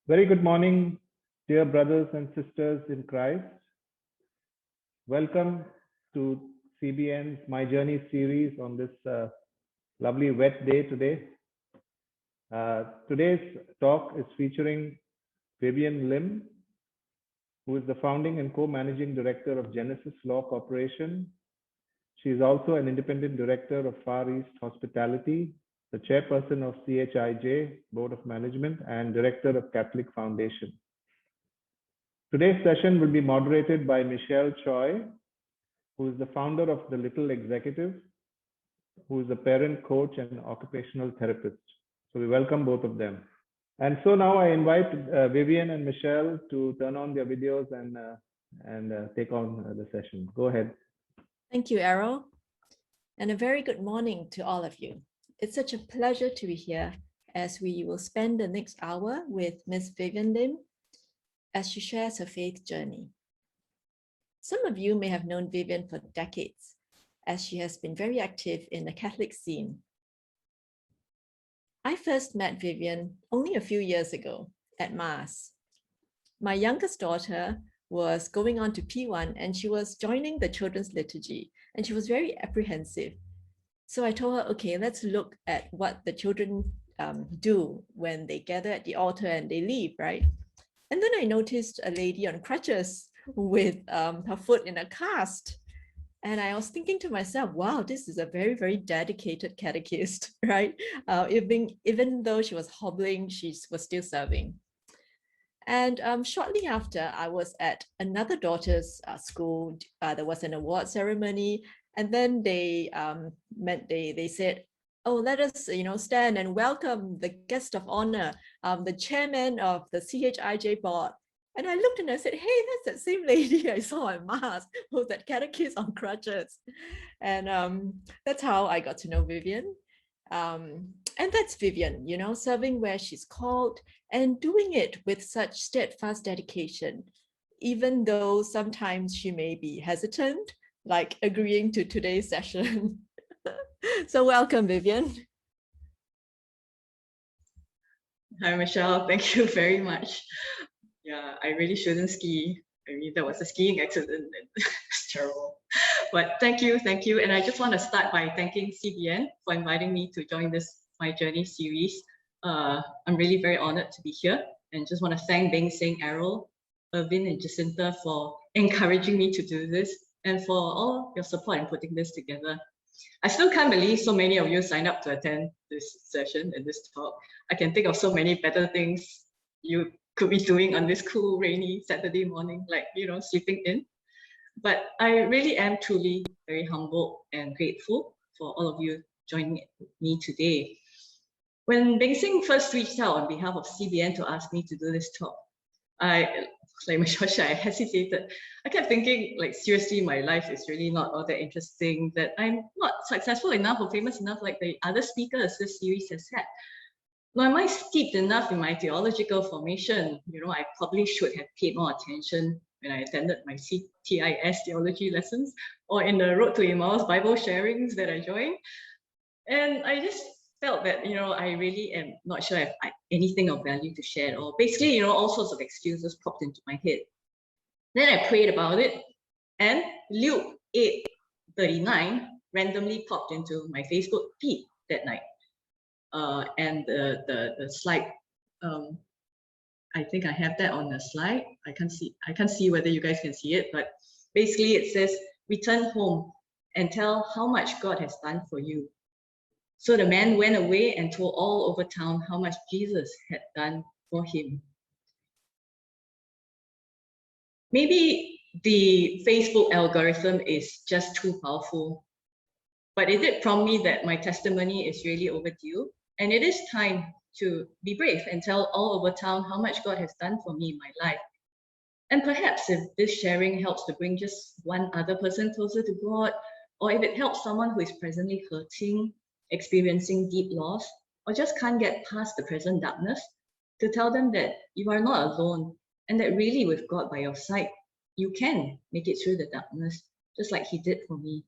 Very good morning, dear brothers and sisters in Christ. Welcome to CBN's My Journey series on this lovely wet day today. Today's talk is featuring Vivienne Lim, who is the founding and co-managing director of Genesis Law Corporation. She is also an independent director of Far East Hospitality, the chairperson of CHIJ Board of Management, and director of Catholic Foundation. Today's session will be moderated by Michelle Choi, who is the founder of The Little Executive, who is a parent coach and occupational therapist. So we welcome both of them. And so now I invite Vivienne and Michelle to turn on their videos and take on the session. Go ahead. Thank you, Errol. And a very good morning to all of you. It's such a pleasure to be here as we will spend the next hour with Ms. Vivienne Lim as she shares her faith journey. Some of you may have known Vivienne for decades, as she has been very active in the Catholic scene. I first met Vivienne only a few years ago at Mass. My youngest daughter was going on to P1 and she was joining the children's liturgy and she was very apprehensive. So I told her, okay, let's look at what the children do when they gather at the altar and they leave, right? And then I noticed a lady on crutches with her foot in a cast. And I was thinking to myself, wow, this is a very, very dedicated catechist, right? Even though she was hobbling, she was still serving. And shortly after, I was at another daughter's school. There was an award ceremony. And then they said, oh, let us stand and welcome the guest of honor, the chairman of the CHIJ board. And I looked and I said, hey, that's that same lady I saw at Mass, who's that catechist on crutches. And that's how I got to know Vivienne. And that's Vivienne, serving where she's called and doing it with such steadfast dedication, even though sometimes she may be hesitant, like agreeing to today's session. So welcome, Vivienne. Hi, Michelle. Thank you very much. Yeah, I really shouldn't ski. I mean, that was a skiing accident. It's terrible. But thank you. And I just want to start by thanking CBN for inviting me to join this My Journey series. I'm really very honored to be here and just want to thank Beng Seng, Errol, Irvin, and Jacinta for encouraging me to do this and for all your support in putting this together. I still can't believe so many of you signed up to attend this session and this talk. I can think of so many better things you could be doing on this cool, rainy Saturday morning, like, sleeping in. But I really am truly very humbled and grateful for all of you joining me today. When Beng Seng first reached out on behalf of CBN to ask me to do this talk, like Michelle, I hesitated. I kept thinking, like, seriously, my life is really not all that interesting, that I'm not successful enough or famous enough like the other speakers this series has had. Now, am I steeped enough in my theological formation? I probably should have paid more attention when I attended my CTIS theology lessons or in the Road to Emmaus Bible sharings that I joined. And I just felt that, I really am not sure if I have anything of value to share at all. Basically, all sorts of excuses popped into my head. Then I prayed about it, and Luke 8:39 randomly popped into my Facebook feed that night. And the slide, I think I have that on the slide. I can't see whether you guys can see it, but basically it says, return home and tell how much God has done for you. So the man went away and told all over town how much Jesus had done for him. Maybe the Facebook algorithm is just too powerful, but it did prompt me that my testimony is really overdue, and it is time to be brave and tell all over town how much God has done for me in my life. And perhaps if this sharing helps to bring just one other person closer to God, or if it helps someone who is presently hurting, experiencing deep loss, or just can't get past the present darkness, to tell them that you are not alone and that really with God by your side, you can make it through the darkness, just like He did for me.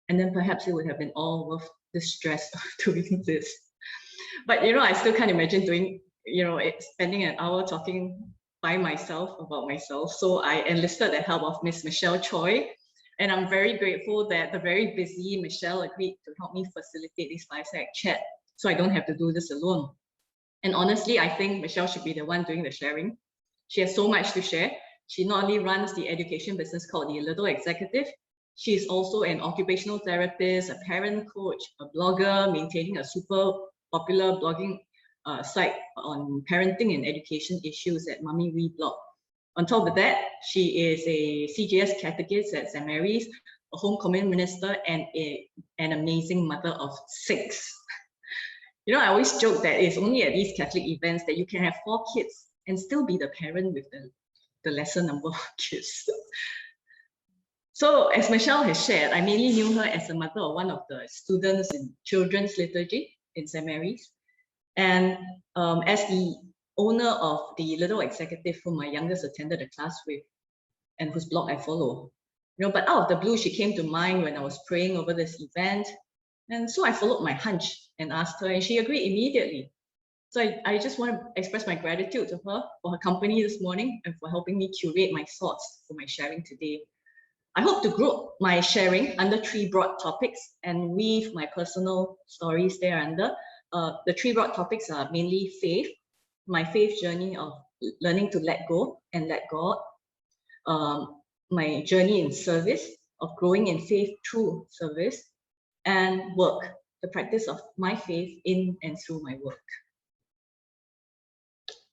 And then perhaps it would have been all worth the stress of doing this. But I still can't imagine doing spending an hour talking by myself about myself. So I enlisted the help of Miss Michelle Choi. And I'm very grateful that the very busy Michelle agreed to help me facilitate this fireside chat so I don't have to do this alone. And honestly, I think Michelle should be the one doing the sharing. She has so much to share. She not only runs the education business called The Little Executive, she is also an occupational therapist, a parent coach, a blogger, maintaining a super popular blogging site on parenting and education issues at Mummy We Blog. On top of that, she is a CJS catechist at St. Mary's, a home commune minister, and an amazing mother of 6. I always joke that it's only at these Catholic events that you can have 4 kids and still be the parent with the lesser number of kids. So as Michelle has shared, I mainly knew her as a mother of one of the students in children's liturgy in St. Mary's. And as the owner of the Little Executive, whom my youngest attended a class with and whose blog I follow. But out of the blue, she came to mind when I was praying over this event. And so I followed my hunch and asked her, and she agreed immediately. So I just want to express my gratitude to her for her company this morning and for helping me curate my thoughts for my sharing today. I hope to group my sharing under 3 broad topics and weave my personal stories there under. The 3 broad topics are mainly faith, my faith journey of learning to let go and let God, my journey in service of growing in faith through service, and work, the practice of my faith in and through my work.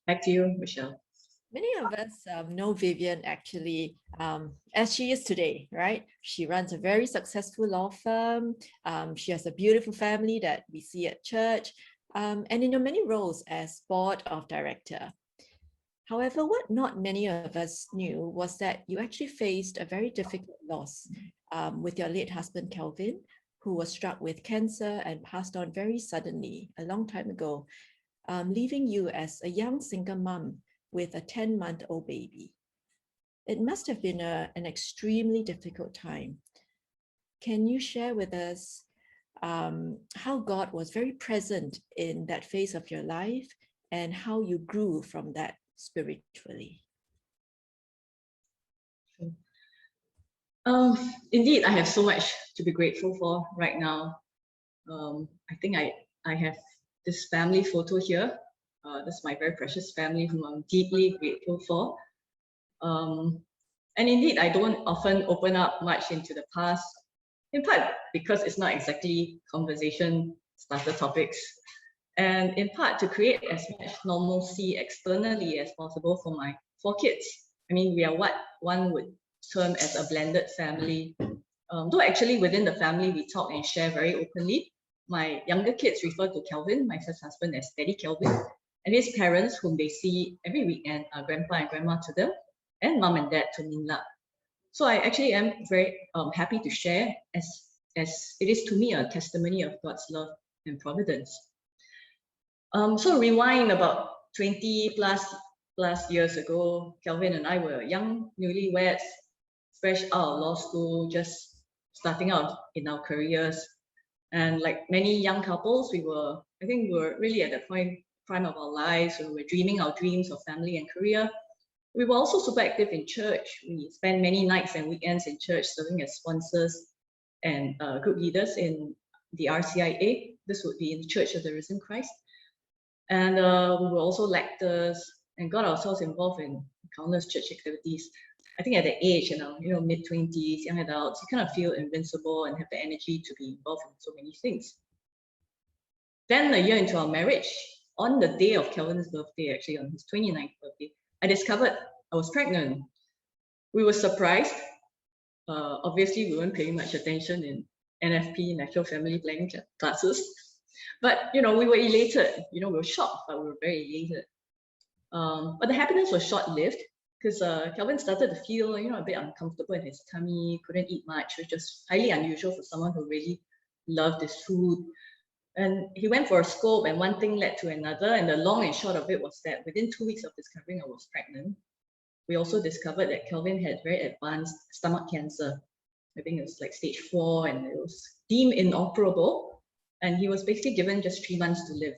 Back to you, Michelle. Many of us know Vivienne actually as she is today, right? She runs a very successful law firm. She has a beautiful family that we see at church, and in your many roles as board of director. However, what not many of us knew was that you actually faced a very difficult loss with your late husband, Kelvin, who was struck with cancer and passed on very suddenly a long time ago, leaving you as a young single mom with a 10-month-old baby. It must have been an extremely difficult time. Can you share with us how God was very present in that phase of your life and how you grew from that spiritually? Indeed, I have so much to be grateful for right now. I think I have this family photo here. This is my very precious family whom I'm deeply grateful for. And indeed, I don't often open up much into the past, in part because it's not exactly conversation starter topics, and in part to create as much normalcy externally as possible for my 4 kids. I mean, we are what one would term as a blended family. Though actually within the family, we talk and share very openly. My younger kids refer to Kelvin, my first husband, as Daddy Kelvin, and his parents, whom they see every weekend, are Grandpa and Grandma to them, and Mom and Dad to Ninla. So I actually am very happy to share, as it is to me a testimony of God's love and providence. So rewind about 20 plus years ago, Kelvin and I were young newlyweds, fresh out of law school, just starting out in our careers. And like many young couples, I think we were really at the prime of our lives. We were dreaming our dreams of family and career. We were also super active in church. We spent many nights and weekends in church serving as sponsors and group leaders in the RCIA. This would be in the Church of the Risen Christ. And we were also lectors and got ourselves involved in countless church activities. I think at the age, mid-20s, young adults, you kind of feel invincible and have the energy to be involved in so many things. Then a year into our marriage, on the day of Kelvin's birthday, actually on his 29th birthday, I discovered I was pregnant. We were surprised. Obviously, we weren't paying much attention in NFP, Natural Family Planning classes. But, we were elated. We were shocked, but we were very elated. But the happiness was short-lived because Kelvin started to feel, a bit uncomfortable in his tummy, couldn't eat much, which was highly unusual for someone who really loved his food. And he went for a scope, and one thing led to another. And the long and short of it was that within 2 weeks of discovering I was pregnant, we also discovered that Kelvin had very advanced stomach cancer. I think it was like stage 4, and it was deemed inoperable. And he was basically given just 3 months to live.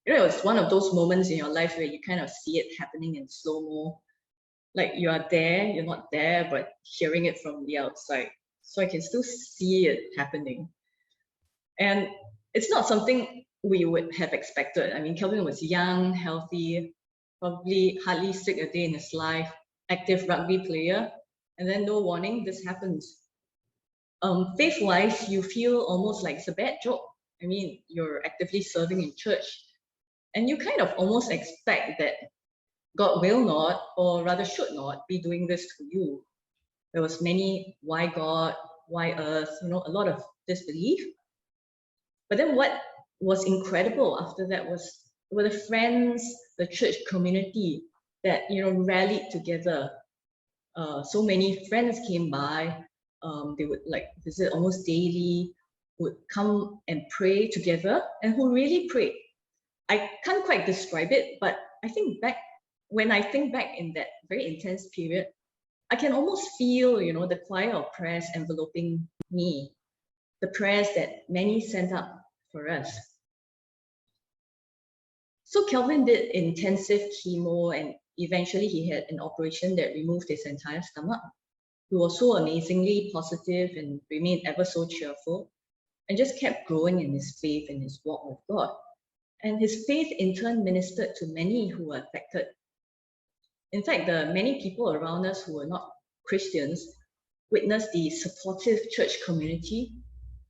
You know, it's one of those moments in your life where you kind of see it happening in slow-mo. Like you are there, you're not there, but hearing it from the outside. So I can still see it happening. And it's not something we would have expected. I mean, Kelvin was young, healthy, probably hardly sick a day in his life, active rugby player, and then no warning, this happens. Faith-wise, you feel almost like it's a bad joke. I mean, you're actively serving in church, and you kind of almost expect that God will not, or rather should not, be doing this to you. There was many, why God, why earth, you know, a lot of disbelief. But then what was incredible after that were the friends, the church community that, you know, rallied together. So many friends came by. They would like visit almost daily, would come and pray together, and who really prayed. I can't quite describe it, but when I think back in that very intense period, I can almost feel, you know, the choir of prayers enveloping me, the prayers that many sent up for us. So Kelvin did intensive chemo, and eventually he had an operation that removed his entire stomach. He was so amazingly positive and remained ever so cheerful, and just kept growing in his faith and his walk with God. And his faith in turn ministered to many who were affected. In fact, the many people around us who were not Christians witnessed the supportive church community,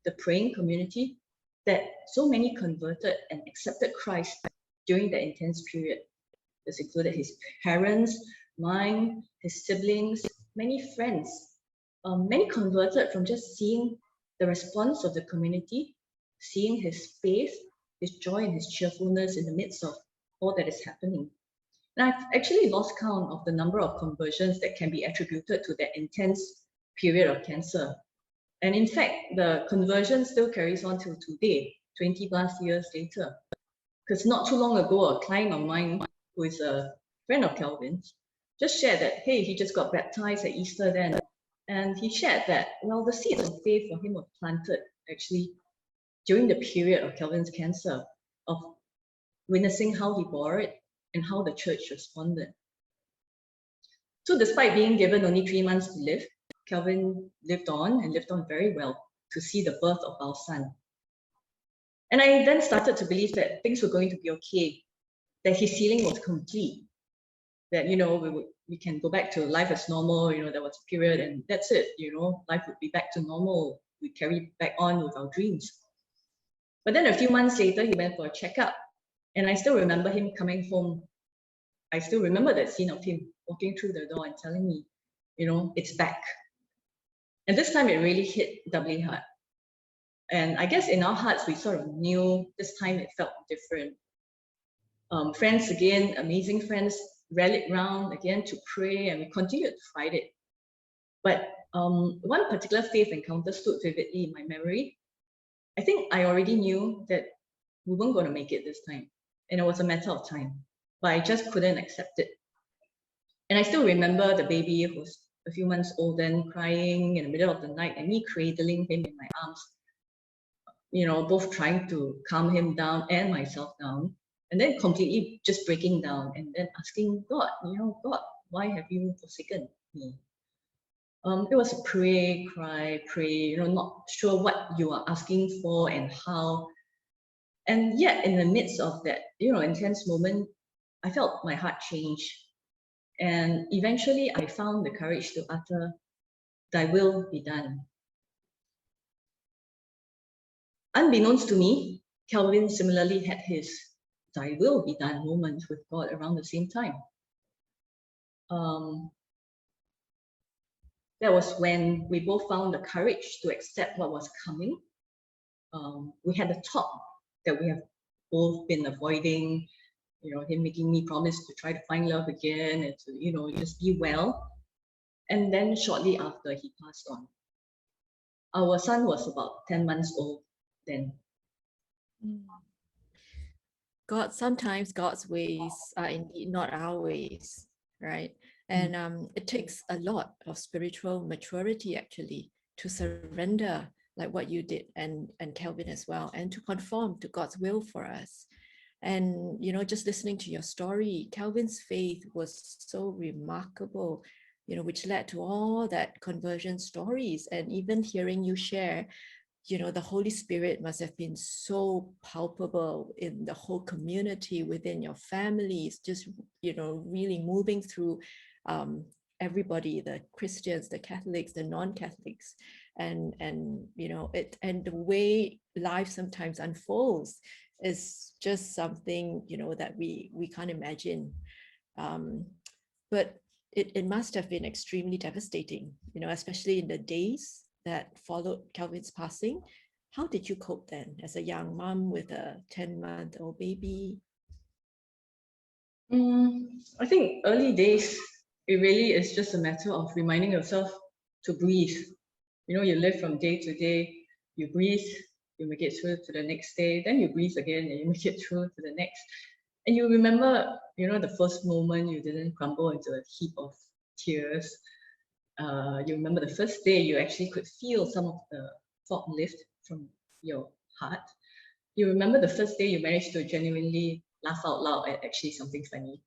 the praying community, that so many converted and accepted Christ during that intense period. This included his parents, mine, his siblings, many friends. Many converted from just seeing the response of the community, seeing his faith, his joy and his cheerfulness in the midst of all that is happening. And I've actually lost count of the number of conversions that can be attributed to that intense period of cancer. And in fact, the conversion still carries on till today, 20 plus years later. Because not too long ago, a client of mine, who is a friend of Kelvin's, just shared that, hey, he just got baptized at Easter then. And he shared that, well, the seeds of faith for him were planted actually during the period of Kelvin's cancer, of witnessing how he bore it and how the church responded. So despite being given only 3 months to live, Kelvin lived on and lived on very well to see the birth of our son. And I then started to believe that things were going to be okay, that his healing was complete, that, you know, we can go back to life as normal, you know, there was a period and that's it, you know, life would be back to normal. We carry back on with our dreams. But then a few months later, he went for a checkup, and I still remember him coming home. I still remember that scene of him walking through the door and telling me, you know, it's back. And this time it really hit doubly hard. And I guess in our hearts, we sort of knew this time it felt different. Friends again, amazing friends, rallied round again to pray, and we continued to fight it. But one particular faith encounter stood vividly in my memory. I think I already knew that we weren't going to make it this time, and it was a matter of time, but I just couldn't accept it. And I still remember the baby who was a few months old then, crying in the middle of the night, and me cradling him in my arms, you know, both trying to calm him down and myself down, and then completely just breaking down and then asking God, you know, God, why have you forsaken me? It was a pray, cry, pray, you know, not sure what you are asking for and how. And yet in the midst of that, you know, intense moment, I felt my heart change. And eventually I found the courage to utter, thy will be done. Unbeknownst to me, Kelvin similarly had his thy will be done moment with God around the same time. That was when we both found the courage to accept what was coming. We had a talk that we have both been avoiding, you know, him making me promise to try to find love again and to, you know, just be well. And then shortly after, he passed on. Our son was about 10 months old then. Sometimes God's ways are indeed not our ways, right? And it takes a lot of spiritual maturity actually to surrender, like what you did and Kelvin as well, and to conform to God's will for us. And, you know, just listening to your story, Calvin's faith was so remarkable, you know, which led to all that conversion stories. And even hearing you share, you know, the Holy Spirit must have been so palpable in the whole community, within your families, just, you know, really moving through everybody, the Christians, the Catholics, the non-Catholics, and you know, and the way life sometimes unfolds is just something, you know, that we can't imagine. But it must have been extremely devastating, you know, especially in the days that followed Calvin's passing. How did you cope then as a young mom with a 10-month-old baby? I think early days, it really is just a matter of reminding yourself to breathe. You know, you live from day to day, you breathe, you make it through to the next day, then you breathe again and you make it through to the next. And you remember, you know, the first moment you didn't crumble into a heap of tears. You remember the first day you actually could feel some of the fog lift from your heart. You remember the first day you managed to genuinely laugh out loud at actually something funny.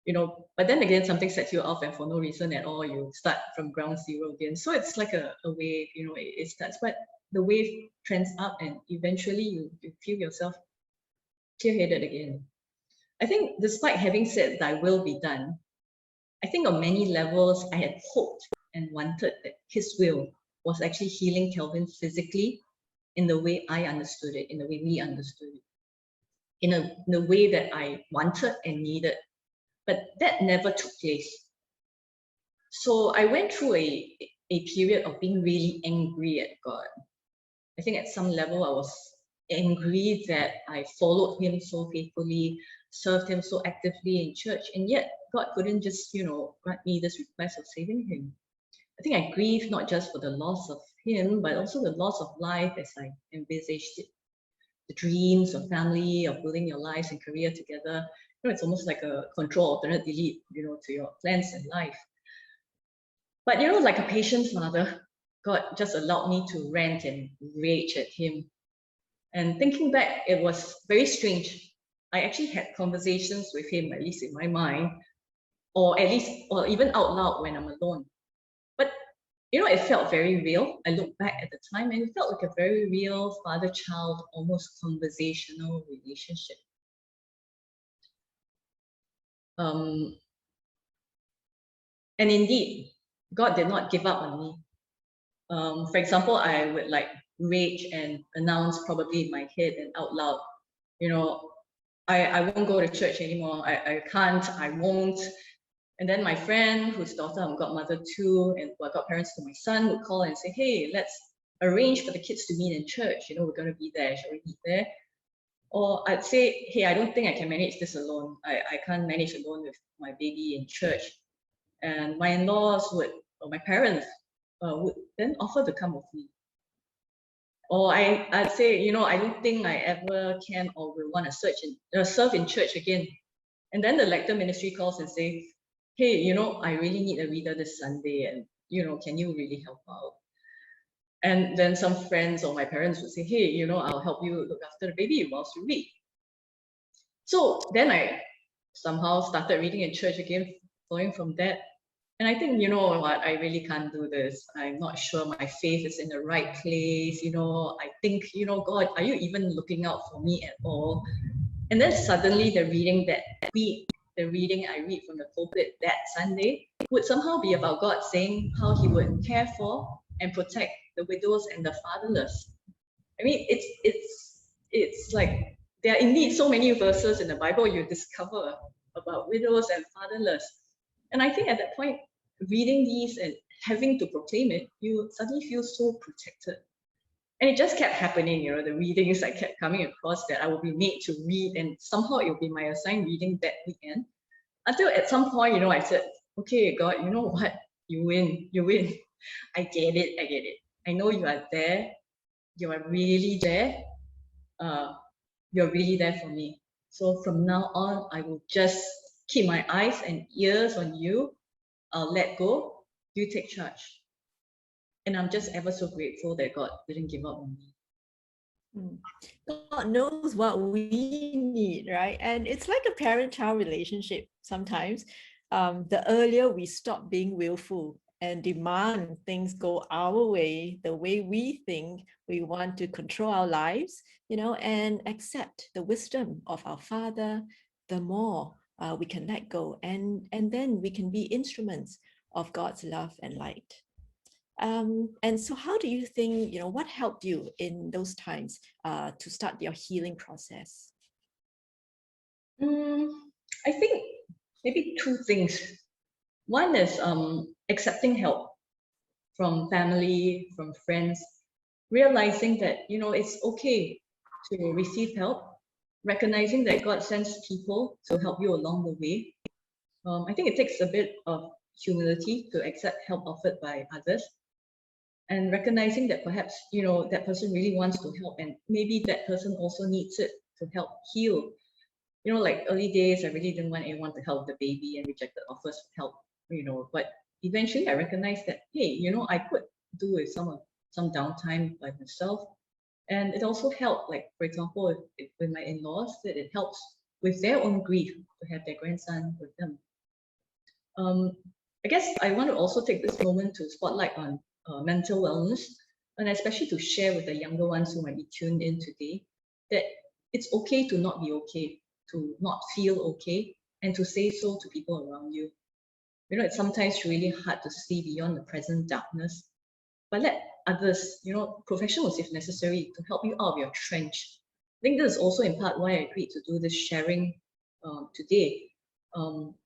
You know, but then again, something sets you off and for no reason at all, you start from ground zero again. So it's like a wave, you know, it starts, but the wave trends up and eventually you feel yourself clear-headed again. I think despite having said thy will be done, I think on many levels, I had hoped and wanted that his will was actually healing Calvin physically in the way I understood it, in the way we understood it, in the way that I wanted and needed. But that never took place. So I went through a period of being really angry at God. I think at some level I was angry that I followed him so faithfully, served him so actively in church, and yet God couldn't just, you know, grant me this request of saving him. I think I grieved not just for the loss of him, but also the loss of life as I envisaged it. The dreams of family, of building your lives and career together. You know, it's almost like a control alternate delete, you know, to your plans in life. But, you know, like a patient mother, God just allowed me to rant and rage at him. And thinking back, it was very strange. I actually had conversations with him, at least in my mind, or at least, or even out loud when I'm alone. But, you know, it felt very real. I look back at the time and it felt like a very real father-child, almost conversational relationship. And indeed, God did not give up on me. For example, I would like rage and announce probably in my head and out loud, you know, I won't go to church anymore. I can't, I won't. And then my friend, whose daughter I'm godmother to, and godparents to my son, would call and say, hey, let's arrange for the kids to meet in church. You know, we're going to be there. Shall we meet there? Or I'd say, hey, I don't think I can manage this alone. I can't manage alone with my baby in church. And my in-laws would, or my parents would then offer to come with me. Or I'd say, you know, I don't think I ever can or will want to serve in church again. And then the lector ministry calls and say, hey, you know, I really need a reader this Sunday, and, you know, can you really help out? And then some friends or my parents would say, hey, you know, I'll help you look after the baby whilst you read. So then I somehow started reading in church again, flowing from that. And I think, you know what, I really can't do this. I'm not sure my faith is in the right place. You know, I think, you know, God, are you even looking out for me at all? And then suddenly the reading I read from the pulpit that Sunday would somehow be about God saying how he would care for and protect the widows and the fatherless. I mean, it's like there are indeed so many verses in the Bible you discover about widows and fatherless. And I think at that point, reading these and having to proclaim it, you suddenly feel so protected. And it just kept happening, you know, the readings I kept coming across that I would be made to read, and somehow it would be my assigned reading that weekend. Until at some point, you know, I said, okay, God, you know what? You win. I get it. I know you are there. You are really there. You're really there for me. So from now on, I will just keep my eyes and ears on you. I'll let go. You take charge. And I'm just ever so grateful that God didn't give up on me. God knows what we need, right? And it's like a parent-child relationship sometimes. The earlier we stop being willful and demand things go our way, the way we think we want to control our lives, and accept the wisdom of our Father, the more we can let go, and then we can be instruments of God's love and light. And so how do you think, what helped you in those times to start your healing process? I think maybe two things. One is accepting help from family, from friends, realizing that, it's okay to receive help, recognizing that God sends people to help you along the way. I think it takes a bit of humility to accept help offered by others, and recognizing that perhaps, that person really wants to help, and maybe that person also needs it to help heal. Like early days, I really didn't want anyone to help the baby and rejected offers for help, but eventually I recognized that, hey, I could do with some downtime by myself. And it also helped, like, for example, with my in-laws, that it helps with their own grief to have their grandson with them. I guess I want to also take this moment to spotlight on mental wellness, and especially to share with the younger ones who might be tuned in today, that it's okay to not be okay, to not feel okay, and to say so to people around you. It's sometimes really hard to see beyond the present darkness, but let others, professionals if necessary, to help you out of your trench. I think this is also in part why I agreed to do this sharing today.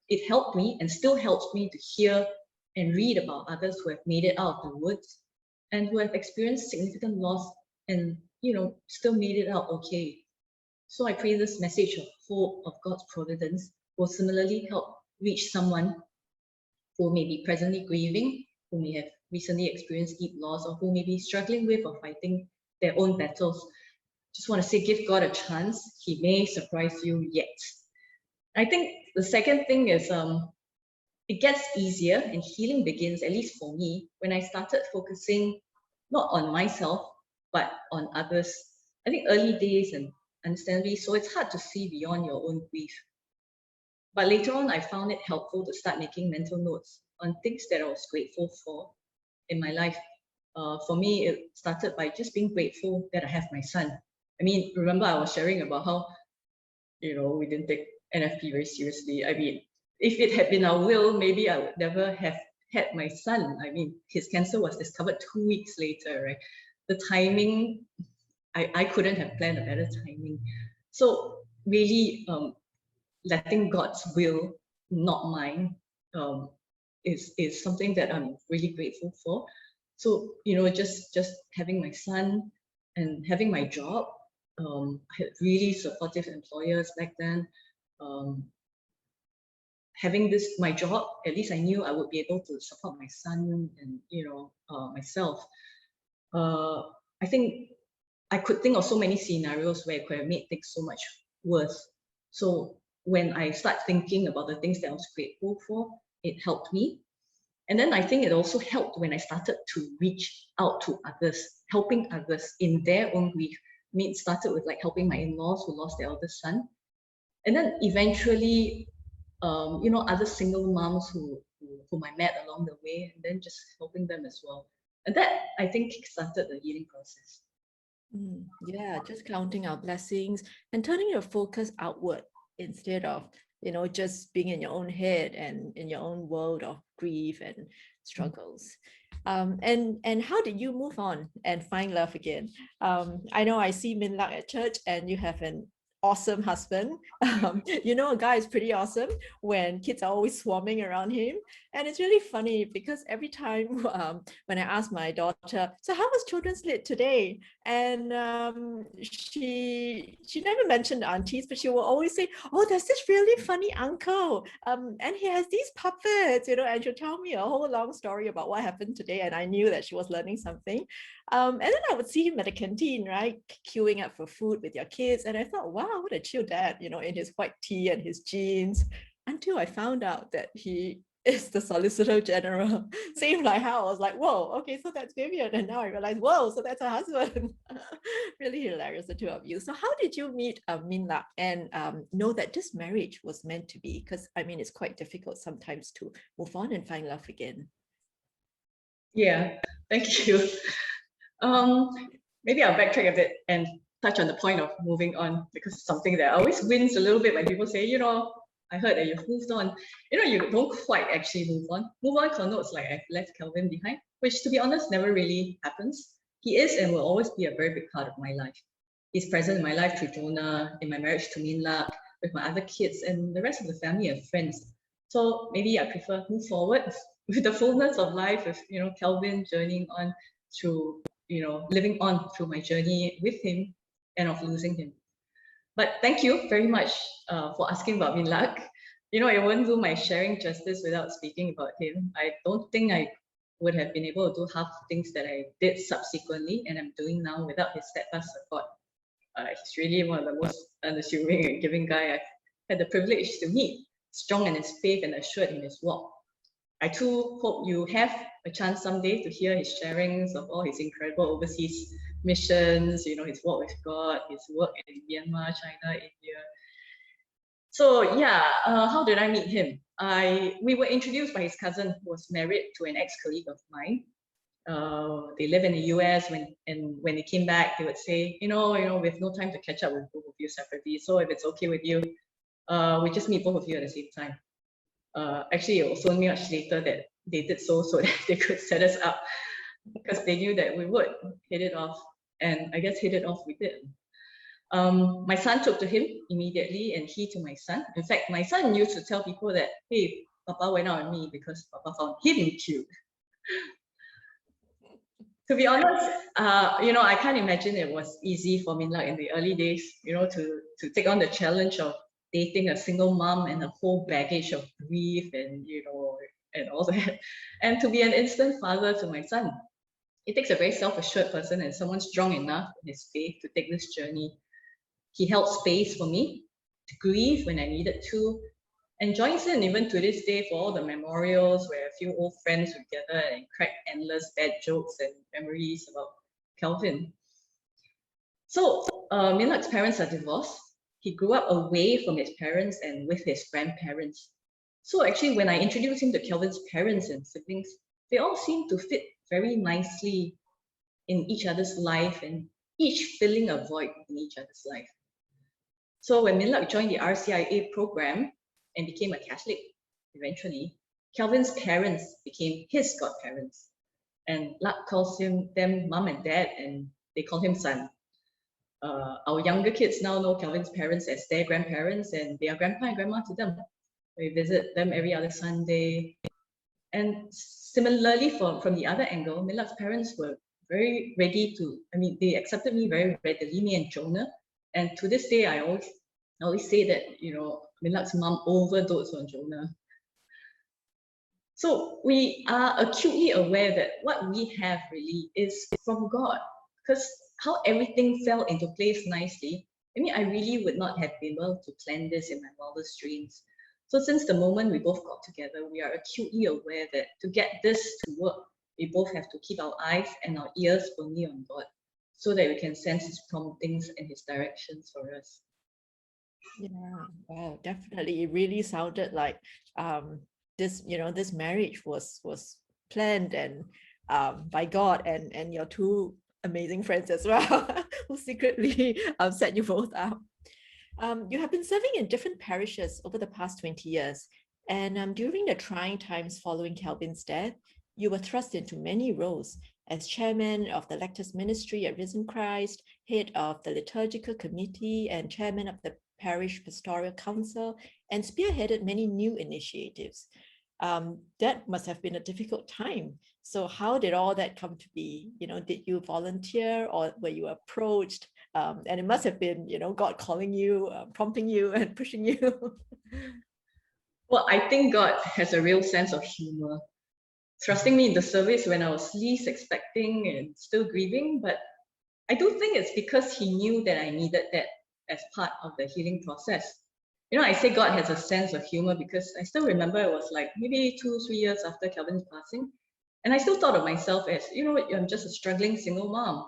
It helped me and still helps me to hear and read about others who have made it out of the woods and who have experienced significant loss and, still made it out okay. So I pray this message of hope, of God's providence, will similarly help reach someone who may be presently grieving, who may have recently experienced deep loss, or who may be struggling with or fighting their own battles. Just want to say, give God a chance. He may surprise you yet. I think the second thing is it gets easier and healing begins, at least for me, when I started focusing not on myself, but on others. I think early days, and understandably so, it's hard to see beyond your own grief. But later on, I found it helpful to start making mental notes on things that I was grateful for in my life. For me, it started by just being grateful that I have my son. I mean, remember I was sharing about how, we didn't take NFP very seriously. I mean, if it had been our will, maybe I would never have had my son. I mean, his cancer was discovered 2 weeks later, right? The timing, I couldn't have planned a better timing. So really, letting God's will, not mine, is something that I'm really grateful for. So, just having my son and having my job, I had really supportive employers back then. Having my job, at least I knew I would be able to support my son and, myself. I think I could think of so many scenarios where it could have made things so much worse. So when I start thinking about the things that I was grateful for, it helped me. And then I think it also helped when I started to reach out to others, helping others in their own grief. I mean, it started with like helping my in-laws who lost their eldest son. And then eventually, other single moms whom I met along the way, and then just helping them as well. And that, I think, kickstarted the healing process. Yeah, just counting our blessings and turning your focus outward instead of, just being in your own head and in your own world of grief and struggles. And how did you move on and find love again? I know I see Min Lak at church and you have an awesome husband. A guy is pretty awesome when kids are always swarming around him. And it's really funny because every time when I ask my daughter, so how was children's lit today? And she never mentioned aunties, but she will always say, oh, there's this really funny uncle. And he has these puppets, and she'll tell me a whole long story about what happened today. And I knew that she was learning something. And then I would see him at the canteen, right, queuing up for food with your kids. And I thought, wow, what a chill dad, in his white tee and his jeans, until I found out that he is the Solicitor General. Same like how I was like, whoa, okay, so that's Vivienne. And now I realize, whoa, so that's her husband. Really hilarious, the two of you. So how did you meet Min Lak and know that this marriage was meant to be? Because I mean, it's quite difficult sometimes to move on and find love again. Yeah, thank you. Maybe I'll backtrack a bit and touch on the point of moving on, because it's something that always wins a little bit when people say, you know, I heard that you've moved on. You know, you don't quite actually move on. Move on connotes like I've left Kelvin behind, which to be honest, never really happens. He is and will always be a very big part of my life. He's present in my life through Jonah, in my marriage to Min Lak, with my other kids and the rest of the family and friends. So maybe I prefer move forward with the fullness of life, with, you know, Kelvin journeying on through, you know, living on through my journey with him and of losing him. But thank you very much for asking about Min Lak. You know, I won't do my sharing justice without speaking about him. I don't think I would have been able to do half the things that I did subsequently and I'm doing now without his steadfast support. He's really one of the most unassuming and giving guy I've had the privilege to meet, strong in his faith and assured in his walk. I too hope you have a chance someday to hear his sharings of all his incredible overseas missions, you know, his work with God, his work in Myanmar, China, India. So yeah, how did I meet him? We were introduced by his cousin who was married to an ex-colleague of mine. They live in the US, and when they came back, they would say, you know, we have no time to catch up with both of you separately. So if it's okay with you, we just meet both of you at the same time. Actually, it was only much later that they did so that they could set us up, because they knew that we would hit it off, and I guess hit it off we did. My son took to him immediately, and he to my son. In fact, my son used to tell people that, hey, Papa went out with me because Papa found him cute. To be honest, you know, I can't imagine it was easy for Min Lak in the early days, you know, to take on the challenge of dating a single mom and a whole baggage of grief and, you know, and all that, and to be an instant father to my son. It takes a very self-assured person and someone strong enough in his faith to take this journey. He held space for me to grieve when I needed to, and joins in even to this day for all the memorials where a few old friends would gather and crack endless bad jokes and memories about Kelvin. So Min Lak's parents are divorced. He grew up away from his parents and with his grandparents. So actually, when I introduced him to Kelvin's parents and siblings, they all seemed to fit very nicely in each other's life and each filling a void in each other's life. So when Min Lak joined the RCIA program and became a Catholic eventually, Kelvin's parents became his godparents. And Lak calls them mom and dad, and they call him son. Our younger kids now know Kelvin's parents as their grandparents, and they are grandpa and grandma to them. We visit them every other Sunday. And similarly, from the other angle, Min Lak's parents were very ready to, I mean, they accepted me very readily, me and Jonah. And to this day, I always say that, you know, Min Lak's mom overdosed on Jonah. So we are acutely aware that what we have really is from God, because how everything fell into place nicely. I mean, I really would not have been able to plan this in my wildest dreams. So since the moment we both got together, we are acutely aware that to get this to work, we both have to keep our eyes and our ears firmly on God, so that we can sense his promptings and his directions for us. Yeah, wow, definitely. It really sounded like this, you know, this marriage was planned and by God and your two amazing friends as well, who secretly set you both up. You have been serving in different parishes over the past 20 years. And during the trying times following Kelvin's death, you were thrust into many roles as chairman of the Lectors Ministry at Risen Christ, head of the liturgical committee, and chairman of the Parish Pastoral Council, and spearheaded many new initiatives. That must have been a difficult time. So how did all that come to be? You know, did you volunteer or were you approached? And it must have been, you know, God calling you, prompting you and pushing you. Well, I think God has a real sense of humor, thrusting me into service when I was least expecting and still grieving. But I do think it's because he knew that I needed that as part of the healing process. You know, I say God has a sense of humor because I still remember it was like maybe 2-3 years after Calvin's passing. And I still thought of myself as, you know, I'm just a struggling single mom,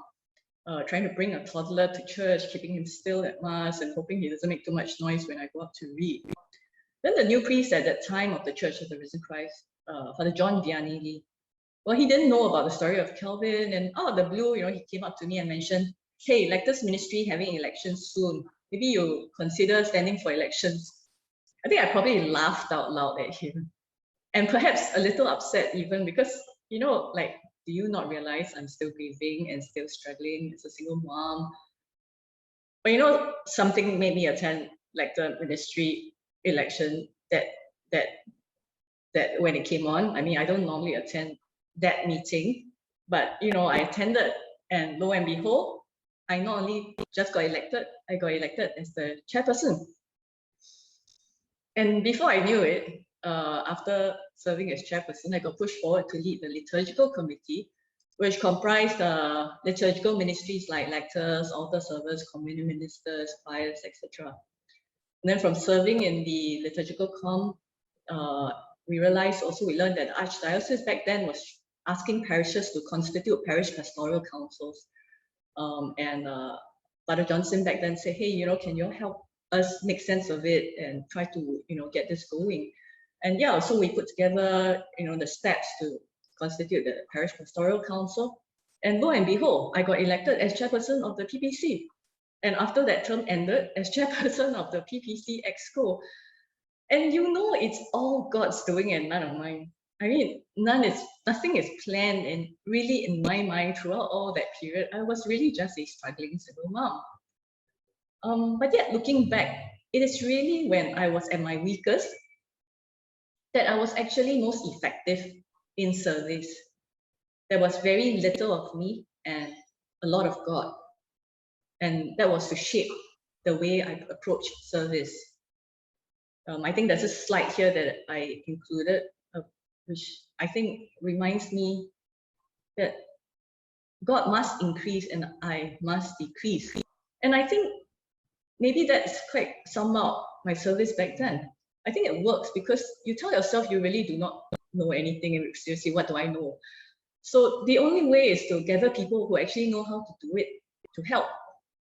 trying to bring a toddler to church, keeping him still at Mass and hoping he doesn't make too much noise when I go up to read. Then the new priest at that time of the Church of the Risen Christ, Father John Vianney Lee, well, he didn't know about the story of Calvin, and out of the blue, you know, he came up to me and mentioned, hey, like this ministry having elections soon, maybe you consider standing for elections. I think I probably laughed out loud at him, and perhaps a little upset even because, you know, like, do you not realize I'm still grieving and still struggling as a single mom? But you know, something made me attend like the ministry election that when it came on. I mean, I don't normally attend that meeting, but you know, I attended, and lo and behold, I not only just got elected, I got elected as the chairperson. And before I knew it, after serving as chairperson, I got pushed forward to lead the liturgical committee, which comprised liturgical ministries like lectors, altar servers, communion ministers, choirs, etc. And then from serving in the liturgical we realized also, we learned that the Archdiocese back then was asking parishes to constitute parish pastoral councils. Father Johnson back then said, hey, you know, can you help us make sense of it and try to, you know, get this going? And yeah, so we put together, you know, the steps to constitute the Parish Pastoral Council. And lo and behold, I got elected as chairperson of the PPC. And after that term ended, as chairperson of the PPC Exco. And you know, it's all God's doing and none of mine. I mean, nothing is planned, and really in my mind throughout all that period, I was really just a struggling single mom. But yet looking back, it is really when I was at my weakest that I was actually most effective in service. There was very little of me and a lot of God. And that was to shape the way I approach service. I think there's a slide here that I included, which I think reminds me that God must increase and I must decrease. And I think maybe that's quite somehow my service back then. I think it works because you tell yourself you really do not know anything, and seriously, what do I know? So the only way is to gather people who actually know how to do it, to help.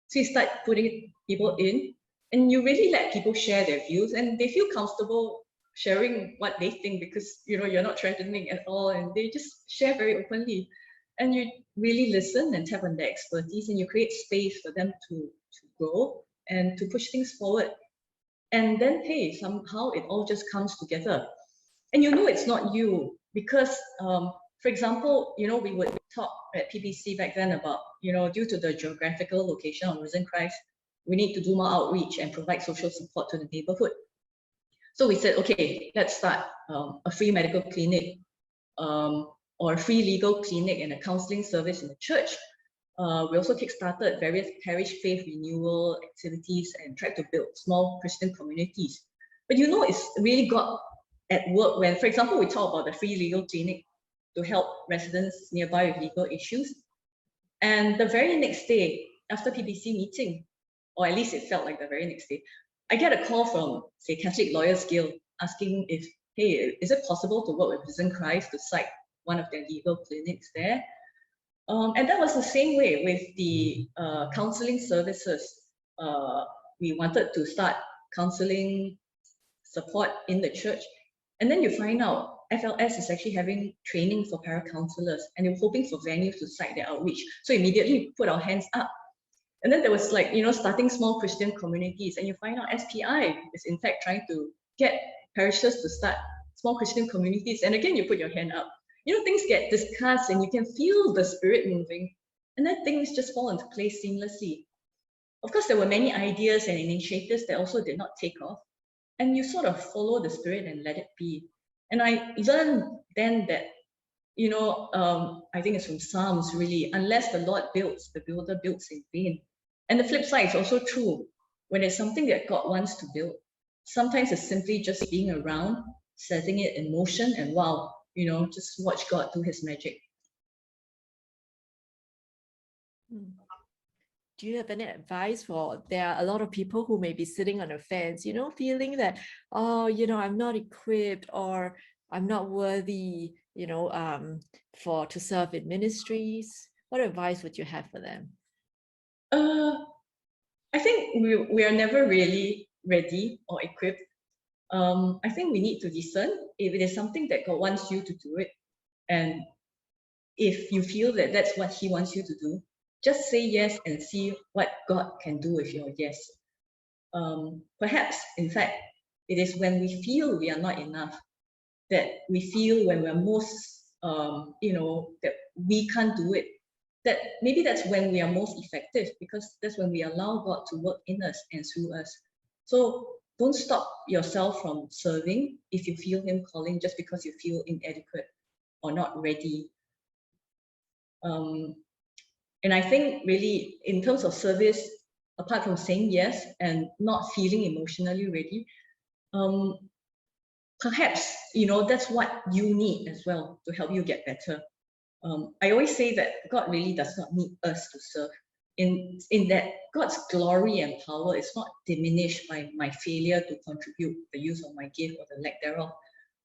So you start putting people in, and you really let people share their views, and they feel comfortable sharing what they think because, you know, you're not threatening at all, and they just share very openly. And you really listen and tap on their expertise, and you create space for them to grow and to push things forward. And then, hey, somehow it all just comes together. And you know it's not you because, for example, you know, we would talk at PPC back then about, you know, due to the geographical location of Risen Christ, we need to do more outreach and provide social support to the neighborhood. So we said, okay, let's start a free medical clinic or a free legal clinic and a counseling service in the church. We also kickstarted various parish faith renewal activities and tried to build small Christian communities. But you know, it's really got at work when, for example, we talk about the free legal clinic to help residents nearby with legal issues. And the very next day, after PPC meeting, or at least it felt like the very next day, I get a call from, say, Catholic Lawyers Guild asking if, hey, is it possible to work with Risen Christ to site one of their legal clinics there? And that was the same way with the counseling services. We wanted to start counseling support in the church. And then you find out FLS is actually having training for para-counselors, and they were hoping for venues to site their outreach. So immediately we put our hands up. And then there was like, you know, starting small Christian communities, and you find out SPI is in fact trying to get parishes to start small Christian communities. And again, you put your hand up. You know, things get discussed and you can feel the spirit moving, and then things just fall into place seamlessly. Of course, there were many ideas and initiatives that also did not take off, and you sort of follow the spirit and let it be. And I learned then that, you know, I think it's from Psalms really, unless the Lord builds, the builder builds in vain. And the flip side is also true. When it's something that God wants to build, sometimes it's simply just being around, setting it in motion, and wow, you know, just watch God do his magic. Do do you have any advice for, there are a lot of people who may be sitting on the fence, you know, feeling that, oh, you know, I'm not equipped or I'm not worthy, you know, to serve in ministries? What advice would you have for them? I think we are never really ready or equipped. I think we need to discern if it is something that God wants you to do it. And if you feel that that's what He wants you to do, just say yes and see what God can do with your yes. Perhaps, in fact, it is when we feel we are not enough, that we feel when we're most, you know, that we can't do it, that maybe that's when we are most effective, because that's when we allow God to work in us and through us. So don't stop yourself from serving if you feel Him calling just because you feel inadequate or not ready. And I think really in terms of service, apart from saying yes and not feeling emotionally ready, perhaps, you know, that's what you need as well to help you get better. I always say that God really does not need us to serve, in that God's glory and power is not diminished by my failure to contribute, the use of my gift or the lack thereof.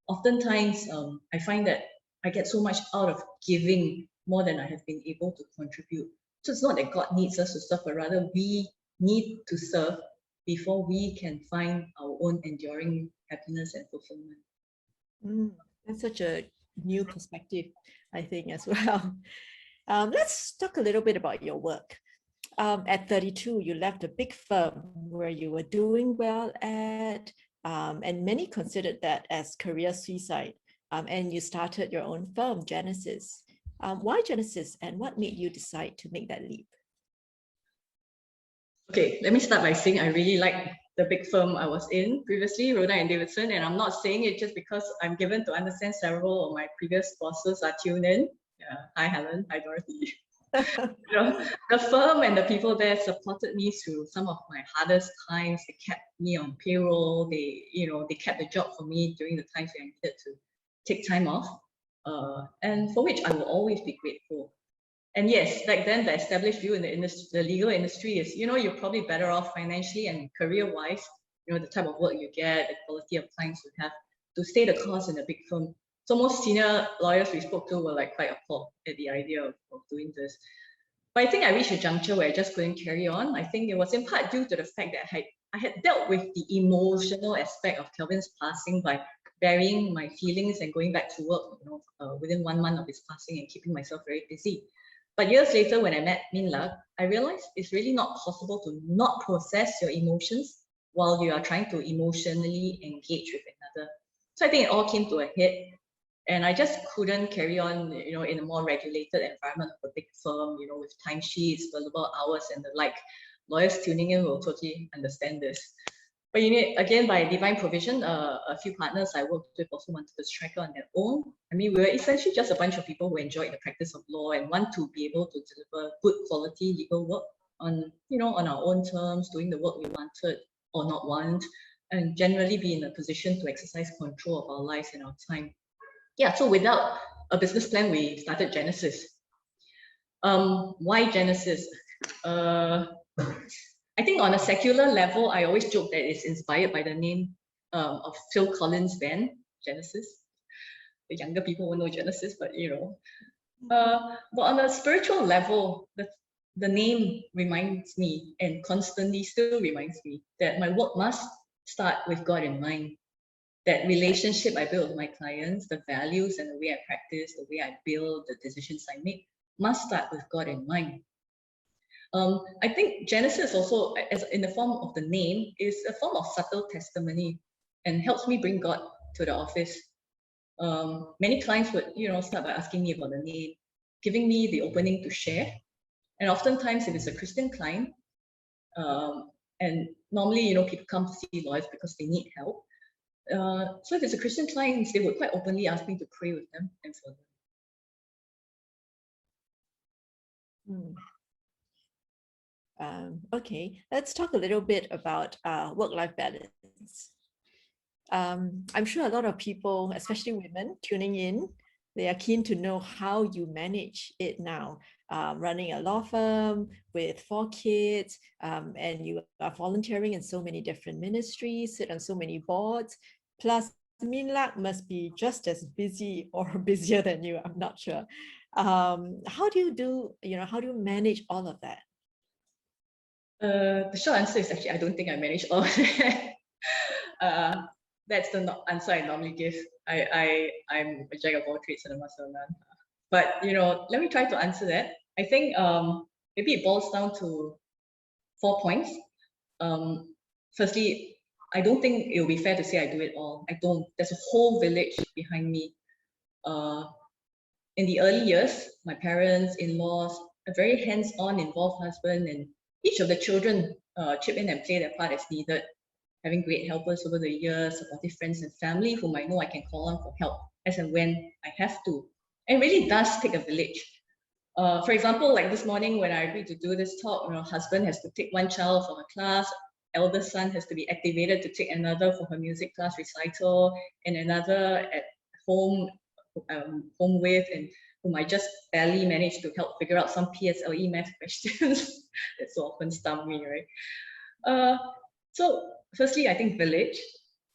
Oftentimes, I find that I get so much out of giving more than I have been able to contribute. So it's not that God needs us to serve, but rather we need to serve before we can find our own enduring happiness and fulfillment. That's such a new perspective, I think, as well. Let's talk a little bit about your work. At 32, you left a big firm where you were doing well at, and many considered that as career suicide. And you started your own firm, Genesis. Why Genesis, and what made you decide to make that leap? Okay, let me start by saying I really like the big firm I was in previously, Rhoda and Davidson, and I'm not saying it just because I'm given to understand several of my previous bosses are tuned in. Yeah. Hi Helen, hi Dorothy. You know, the firm and the people there supported me through some of my hardest times. They kept me on payroll. They, you know, they kept the job for me during the times when I needed to take time off, and for which I will always be grateful. And yes, back then the established view in the industry, the legal industry, is, you know, you're probably better off financially and career-wise, you know, the type of work you get, the quality of clients you have, to stay the course in a big firm. So most senior lawyers we spoke to were like quite appalled at the idea of doing this. But I think I reached a juncture where I just couldn't carry on. I think it was in part due to the fact that I had dealt with the emotional aspect of Kelvin's passing by burying my feelings and going back to work, you know, within 1 month of his passing, and keeping myself very busy. But years later, when I met Min Lak, I realized it's really not possible to not process your emotions while you are trying to emotionally engage with another. So I think it all came to a head, and I just couldn't carry on, you know, in a more regulated environment of a big firm, you know, with timesheets, billable hours, and the like. Lawyers tuning in will totally understand this. But you know, again, by divine provision, a few partners I worked with also wanted to strike on their own. I mean, we were essentially just a bunch of people who enjoyed the practice of law and want to be able to deliver good quality legal work on, you know, on our own terms, doing the work we wanted or not want, and generally be in a position to exercise control of our lives and our time. Yeah, so without a business plan, we started Genesis. Why Genesis? I think on a secular level, I always joke that it's inspired by the name of Phil Collins' band, Genesis. The younger people will know Genesis, but you know. But on a spiritual level, the name reminds me, and constantly still reminds me, that my work must start with God in mind. That relationship I build with my clients, the values and the way I practice, the way I build, the decisions I make, must start with God in mind. I think Genesis also, as in the form of the name, is a form of subtle testimony and helps me bring God to the office. Many clients would, you know, start by asking me about the name, giving me the opening to share. And oftentimes, if it's a Christian client, and normally, you know, people come to see lawyers because they need help. So if it's a Christian client, they would quite openly ask me to pray with them and for them. Okay, let's talk a little bit about work-life balance. I'm sure a lot of people, especially women tuning in, They are keen to know how you manage it now, running a law firm with 4 kids, and you are volunteering in so many different ministries, sit on so many boards, plus Minlak must be just as busy or busier than you, I'm not sure. How do you manage all of that? The short answer is actually, I don't think I manage all of that. That's the answer I normally give. I'm a jack of all trades and a master of none. But let me try to answer that. I think maybe it boils down to 4 points. Firstly, I don't think it will be fair to say I do it all. I don't. There's a whole village behind me. In the early years, my parents, in-laws, a very hands-on involved husband, and each of the children chip in and play their part as needed, having great helpers over the years, supportive friends and family whom I know I can call on for help as and when I have to. And it really does take a village. For example, like this morning when I agreed to do this talk, husband has to take 1 child for her class, eldest son has to be activated to take another for her music class recital, and another at home with, and whom I just barely managed to help figure out some PSLE math questions that so often stump me, right? So firstly, I think village.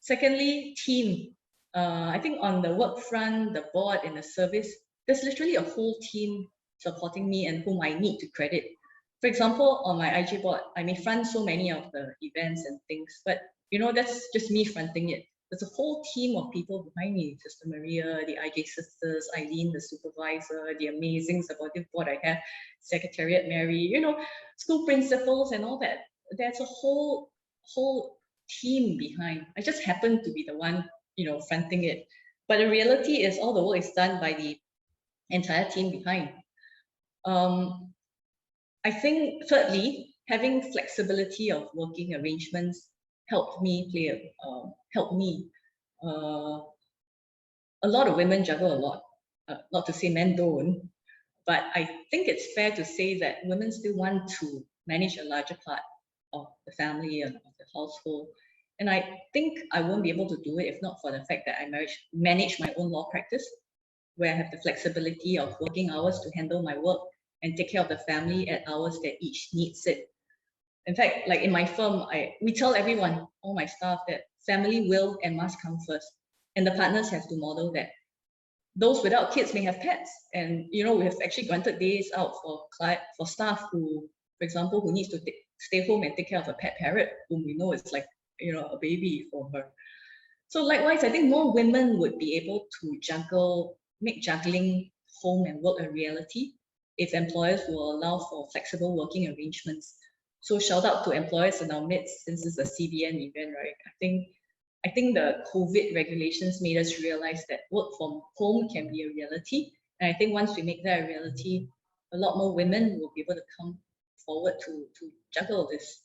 Secondly, team. I think on the work front, the board and the service, there's literally a whole team supporting me and whom I need to credit. For example, on my IG board, I may front so many of the events and things, but that's just me fronting it. There's a whole team of people behind me, Sister Maria, the IG sisters, Eileen, the supervisor, the amazing supportive board I have, Secretariat Mary, school principals and all that. There's a whole team behind. I just happen to be the one, fronting it. But the reality is all the work is done by the entire team behind. I think thirdly, having flexibility of working arrangements helped me. A lot of women juggle a lot, not to say men don't, but I think it's fair to say that women still want to manage a larger part of the family and of the household. And I think I won't be able to do it if not for the fact that I manage my own law practice, where I have the flexibility of working hours to handle my work and take care of the family at hours that each needs it. In fact, like in my firm, we tell everyone, all my staff, that family will and must come first. And the partners have to model that. Those without kids may have pets. And, we have actually granted days out for staff who, for example, who needs to stay home and take care of a pet parrot, whom we know is like, a baby for her. So likewise, I think more women would be able to make juggling home and work a reality if employers will allow for flexible working arrangements. So shout out to employers in our midst, since it's a CBN event, right? I think the COVID regulations made us realize that work from home can be a reality. And I think once we make that a reality, a lot more women will be able to come forward to juggle this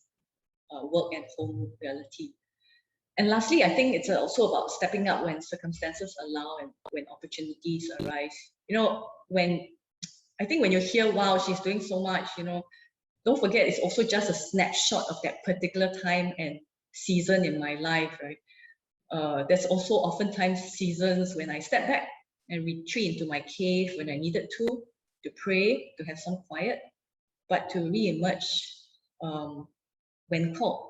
work and home reality. And lastly, I think it's also about stepping up when circumstances allow and when opportunities arise. When you hear, wow, she's doing so much, don't forget it's also just a snapshot of that particular time and season in my life, right? There's also oftentimes seasons when I step back and retreat into my cave when I needed to pray, to have some quiet, but to re-emerge when called.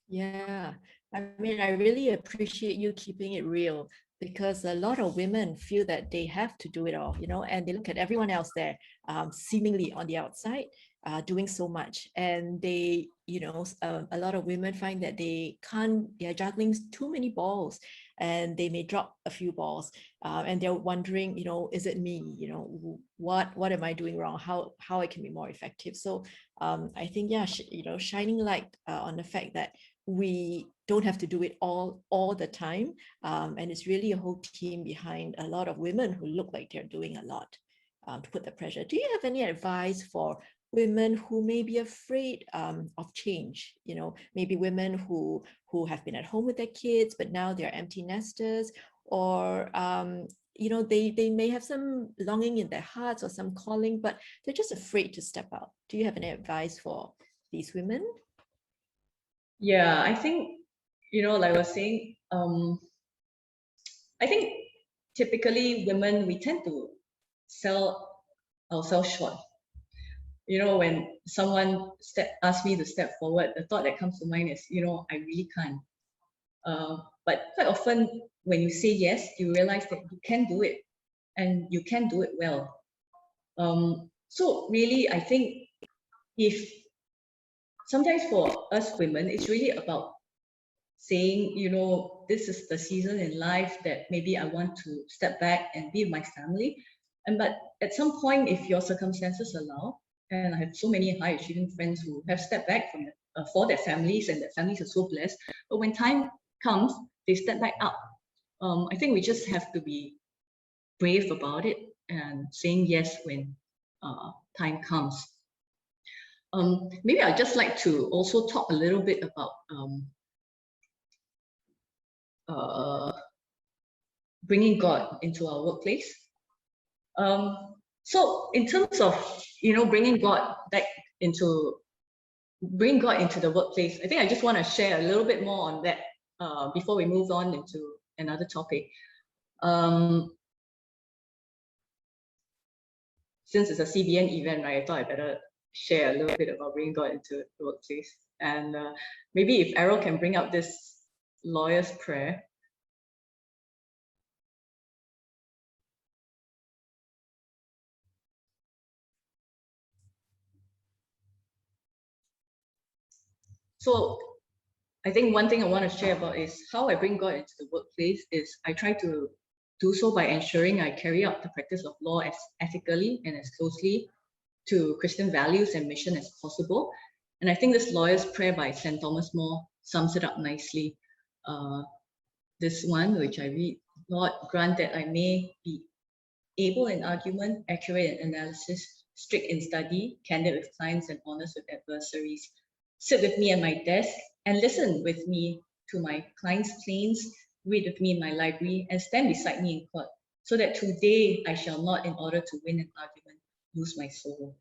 Yeah, I mean, I really appreciate you keeping it real, because a lot of women feel that they have to do it all, and they look at everyone else there, seemingly on the outside, doing so much. And they, a lot of women find that they're juggling too many balls, and they may drop a few balls, and they're wondering, is it me? What am I doing wrong? How I can be more effective? So I think, yeah, shining light on the fact that we don't have to do it all the time, and it's really a whole team behind a lot of women who look like they're doing a lot to put the pressure. Do you have any advice for women who may be afraid of change? Maybe women who have been at home with their kids, but now they're empty nesters, or they may have some longing in their hearts or some calling, but they're just afraid to step out. Do you have any advice for these women? Yeah, I think, like I was saying, I think typically women, we tend to sell ourselves short. You know, when someone asks me to step forward, the thought that comes to mind is, you know, I really can't. But quite often when you say yes, you realize that you can do it, and you can do it well. So really, I think if sometimes for us women, it's really about saying, you know, this is the season in life that maybe I want to step back and be with my family. But at some point, if your circumstances allow, and I have so many high achieving friends who have stepped back from for their families, and their families are so blessed. But when time comes, they step back up. I think we just have to be brave about it and saying yes when time comes. Maybe I'd just like to also talk a little bit about bringing God into our workplace. So in terms of, you know, bringing God into the workplace, I think I just want to share a little bit more on that before we move on into another topic. Since it's a CBN event, right, I thought I better share a little bit about bringing God into the workplace. And maybe if Errol can bring up this lawyer's prayer. So I think one thing I want to share about is how I bring God into the workplace is I try to do so by ensuring I carry out the practice of law as ethically and as closely to Christian values and mission as possible. And I think this lawyer's prayer by St. Thomas More sums it up nicely. This one, which I read, Lord, grant that I may be able in argument, accurate in analysis, strict in study, candid with clients, and honest with adversaries. Sit with me at my desk and listen with me to my clients' claims, read with me in my library, and stand beside me in court, so that today I shall not, in order to win an argument, lose my soul.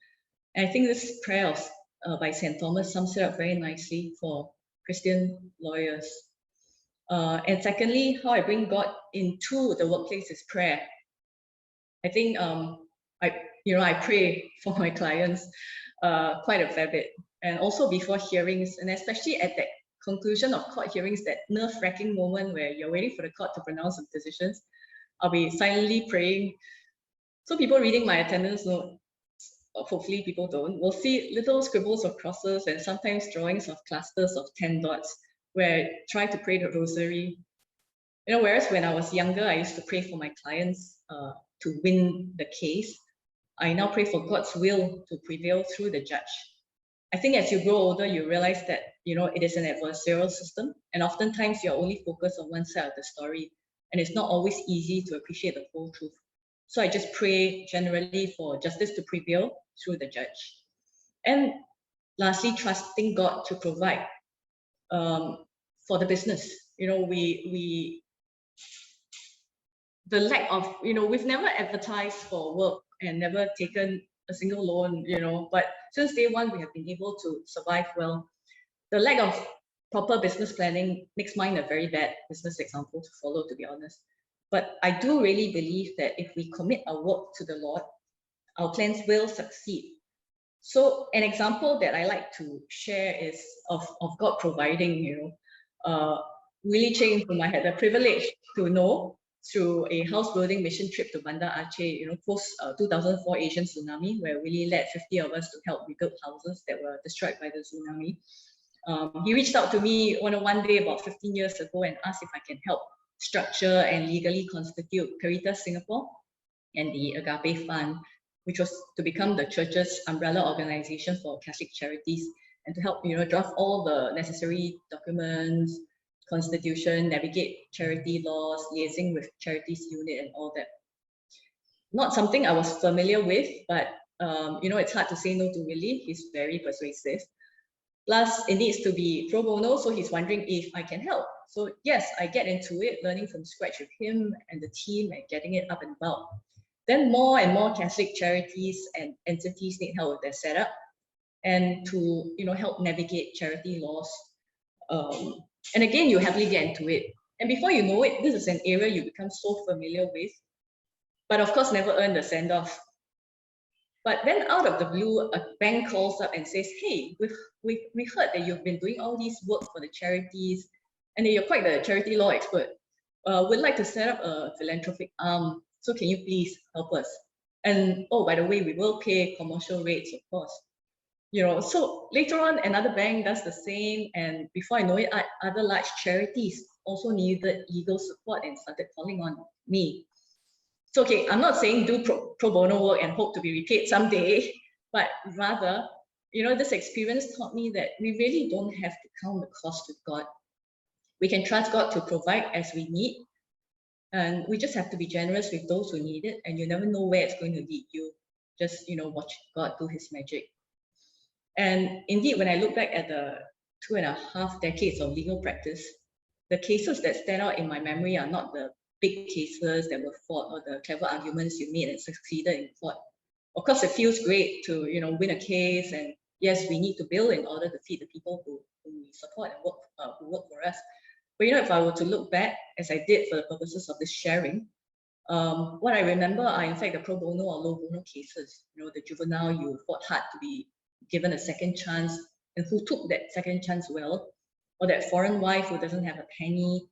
And I think this prayer by St. Thomas sums it up very nicely for Christian lawyers. And secondly, how I bring God into the workplace is prayer. I think I pray for my clients quite a fair bit, and also before hearings, and especially at that conclusion of court hearings, that nerve-wracking moment where you're waiting for the court to pronounce some decisions, I'll be silently praying. So people reading my attendance note, hopefully people don't, will see little scribbles of crosses and sometimes drawings of clusters of 10 dots where I try to pray the rosary. You know, whereas when I was younger, I used to pray for my clients to win the case. I now pray for God's will to prevail through the judge. I think as you grow older, you realize that, you know, it is an adversarial system, and oftentimes you're only focused on one side of the story, and it's not always easy to appreciate the full truth. So I just pray generally for justice to prevail through the judge. And lastly, trusting God to provide for the business. You know, the lack of, you know, we've never advertised for work and never taken a single loan, you know, but since day one, we have been able to survive well. The lack of proper business planning makes mine a very bad business example to follow, to be honest. But I do really believe that if we commit our work to the Lord, our plans will succeed. So an example that I like to share is of God providing, you know, really changed whom I had the privilege to know through a house building mission trip to Banda Aceh, you know, post 2004 Asian tsunami, where Willie led 50 of us to help rebuild houses that were destroyed by the tsunami. He reached out to me one day about 15 years ago and asked if I can help structure and legally constitute Caritas Singapore and the Agape Fund, which was to become the church's umbrella organization for Catholic charities, and to help, you know, draft all the necessary documents, constitution, navigate charity laws, liaising with charities unit and all that. Not something I was familiar with, but you know, it's hard to say no to Willie. He's very persuasive. Plus, it needs to be pro bono, so he's wondering if I can help. So yes, I get into it, learning from scratch with him and the team and getting it up and about. Then more and more Catholic charities and entities need help with their setup and to, you know, help navigate charity laws. And again, you happily get into it. And before you know it, this is an area you become so familiar with, but of course never earn the send-off. But then out of the blue, a bank calls up and says, hey, we heard that you've been doing all these work for the charities and that you're quite the charity law expert. We'd like to set up a philanthropic arm. So can you please help us? And oh, by the way, we will pay commercial rates, of course. You know, so later on, another bank does the same. And before I know it, other large charities also needed legal support and started calling on me. So, okay, I'm not saying do pro bono work and hope to be repaid someday, but rather, you know, this experience taught me that we really don't have to count the cost with God. We can trust God to provide as we need, and we just have to be generous with those who need it, and you never know where it's going to lead you. Just, you know, watch God do his magic. And indeed, when I look back at the 2.5 decades of legal practice, the cases that stand out in my memory are not the big cases that were fought or the clever arguments you made and succeeded in court. Of course, it feels great to, you know, win a case, and yes, we need to bill in order to feed the people who we support and who work for us. But you know, if I were to look back, as I did for the purposes of this sharing, what I remember are in fact the pro bono or low bono cases. You know, the juvenile you fought hard to be given a second chance and who took that second chance well, or that foreign wife who doesn't have a penny,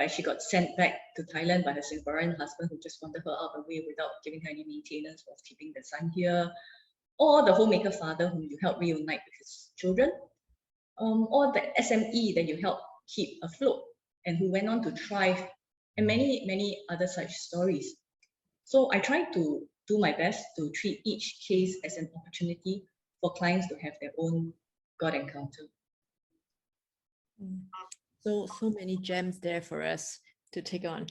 she got sent back to Thailand by her Singaporean husband who just wanted her out of the way without giving her any maintenance, was keeping the son here, or the homemaker father whom you helped reunite with his children, or the SME that you helped keep afloat and who went on to thrive, and many, many other such stories. So I try to do my best to treat each case as an opportunity for clients to have their own God encounter. So many gems there for us to take on.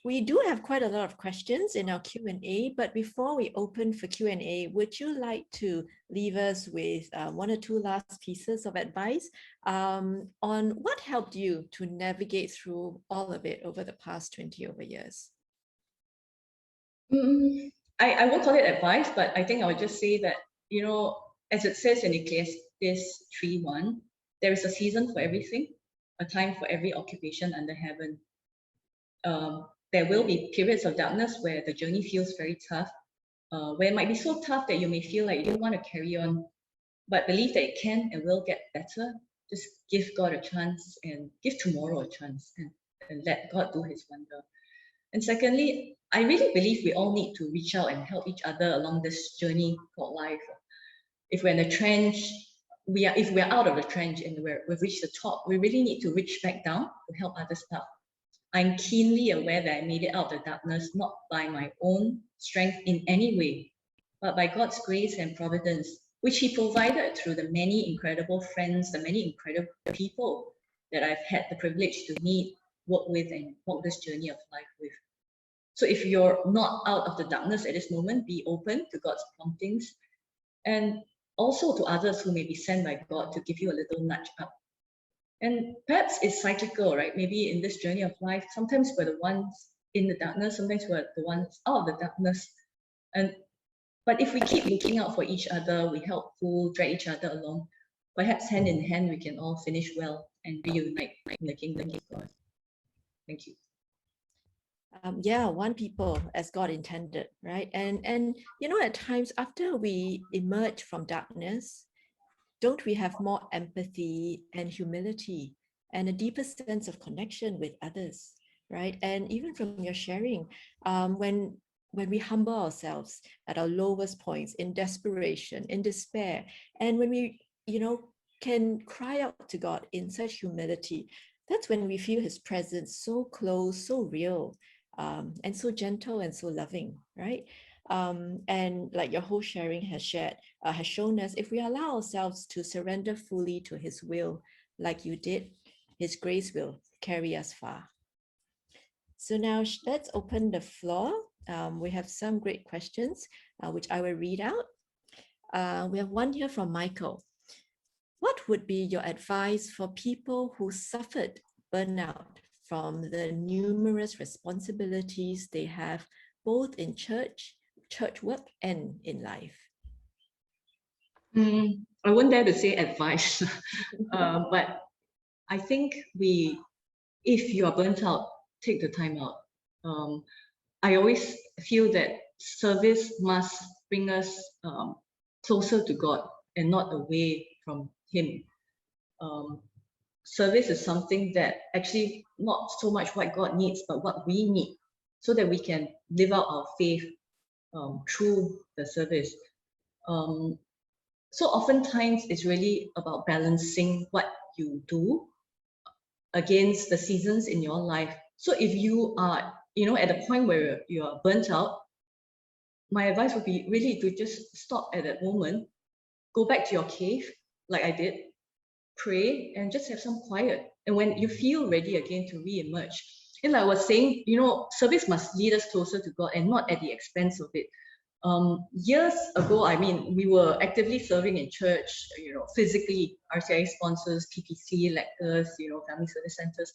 We do have quite a lot of questions in our Q&A, but before we open for Q&A, would you like to leave us with 1 or 2 last pieces of advice on what helped you to navigate through all of it over the past 20 over years? I won't call it advice, but I think I would just say that, you know, as it says in Ecclesiastes 3:1, there is a season for everything, a time for every occupation under heaven. There will be periods of darkness where the journey feels very tough, where it might be so tough that you may feel like you don't want to carry on, but believe that it can and will get better. Just give God a chance and give tomorrow a chance and let God do his wonder. And secondly, I really believe we all need to reach out and help each other along this journey called life. If we're in the trench, if we're out of the trench and we've reached the top, we really need to reach back down to help others up. I'm keenly aware that I made it out of the darkness, not by my own strength in any way, but by God's grace and providence, which he provided through the many incredible friends, the many incredible people that I've had the privilege to meet, work with, and walk this journey of life with. So if you're not out of the darkness at this moment, be open to God's promptings, and also to others who may be sent by God to give you a little nudge up. And perhaps it's cyclical, right? Maybe in this journey of life, sometimes we're the ones in the darkness, sometimes we're the ones out of the darkness. But if we keep looking out for each other, we help pull, drag each other along, perhaps hand in hand, we can all finish well and reunite in the kingdom of God. Thank you. Yeah, one people as God intended, right? And you know, at times after we emerge from darkness, don't we have more empathy and humility and a deeper sense of connection with others, right? And even from your sharing, when we humble ourselves at our lowest points, in desperation, in despair, and when we, you know, can cry out to God in such humility, that's when we feel his presence so close, so real, and so gentle and so loving, right? And like your whole sharing has shown us, if we allow ourselves to surrender fully to his will, like you did, his grace will carry us far. So now let's open the floor. We have some great questions, which I will read out. We have one here from Michael. What would be your advice for people who suffered burnout from the numerous responsibilities they have both in church work and in life? I wouldn't dare to say advice, but I think we if you are burnt out, take the time out. I always feel that service must bring us closer to God and not away from Him. Service is something that actually not so much what God needs, but what we need, so that we can live out our faith through the service. So oftentimes it's really about balancing what you do against the seasons in your life. So if you are, at a point where you are burnt out, my advice would be really to just stop at that moment, go back to your cave, like I did, pray, and just have some quiet. And when you feel ready again to re-emerge, and like I was saying, service must lead us closer to God and not at the expense of it. Years ago, I mean, we were actively serving in church, physically, RCI sponsors, PPC, lectors, family service centers.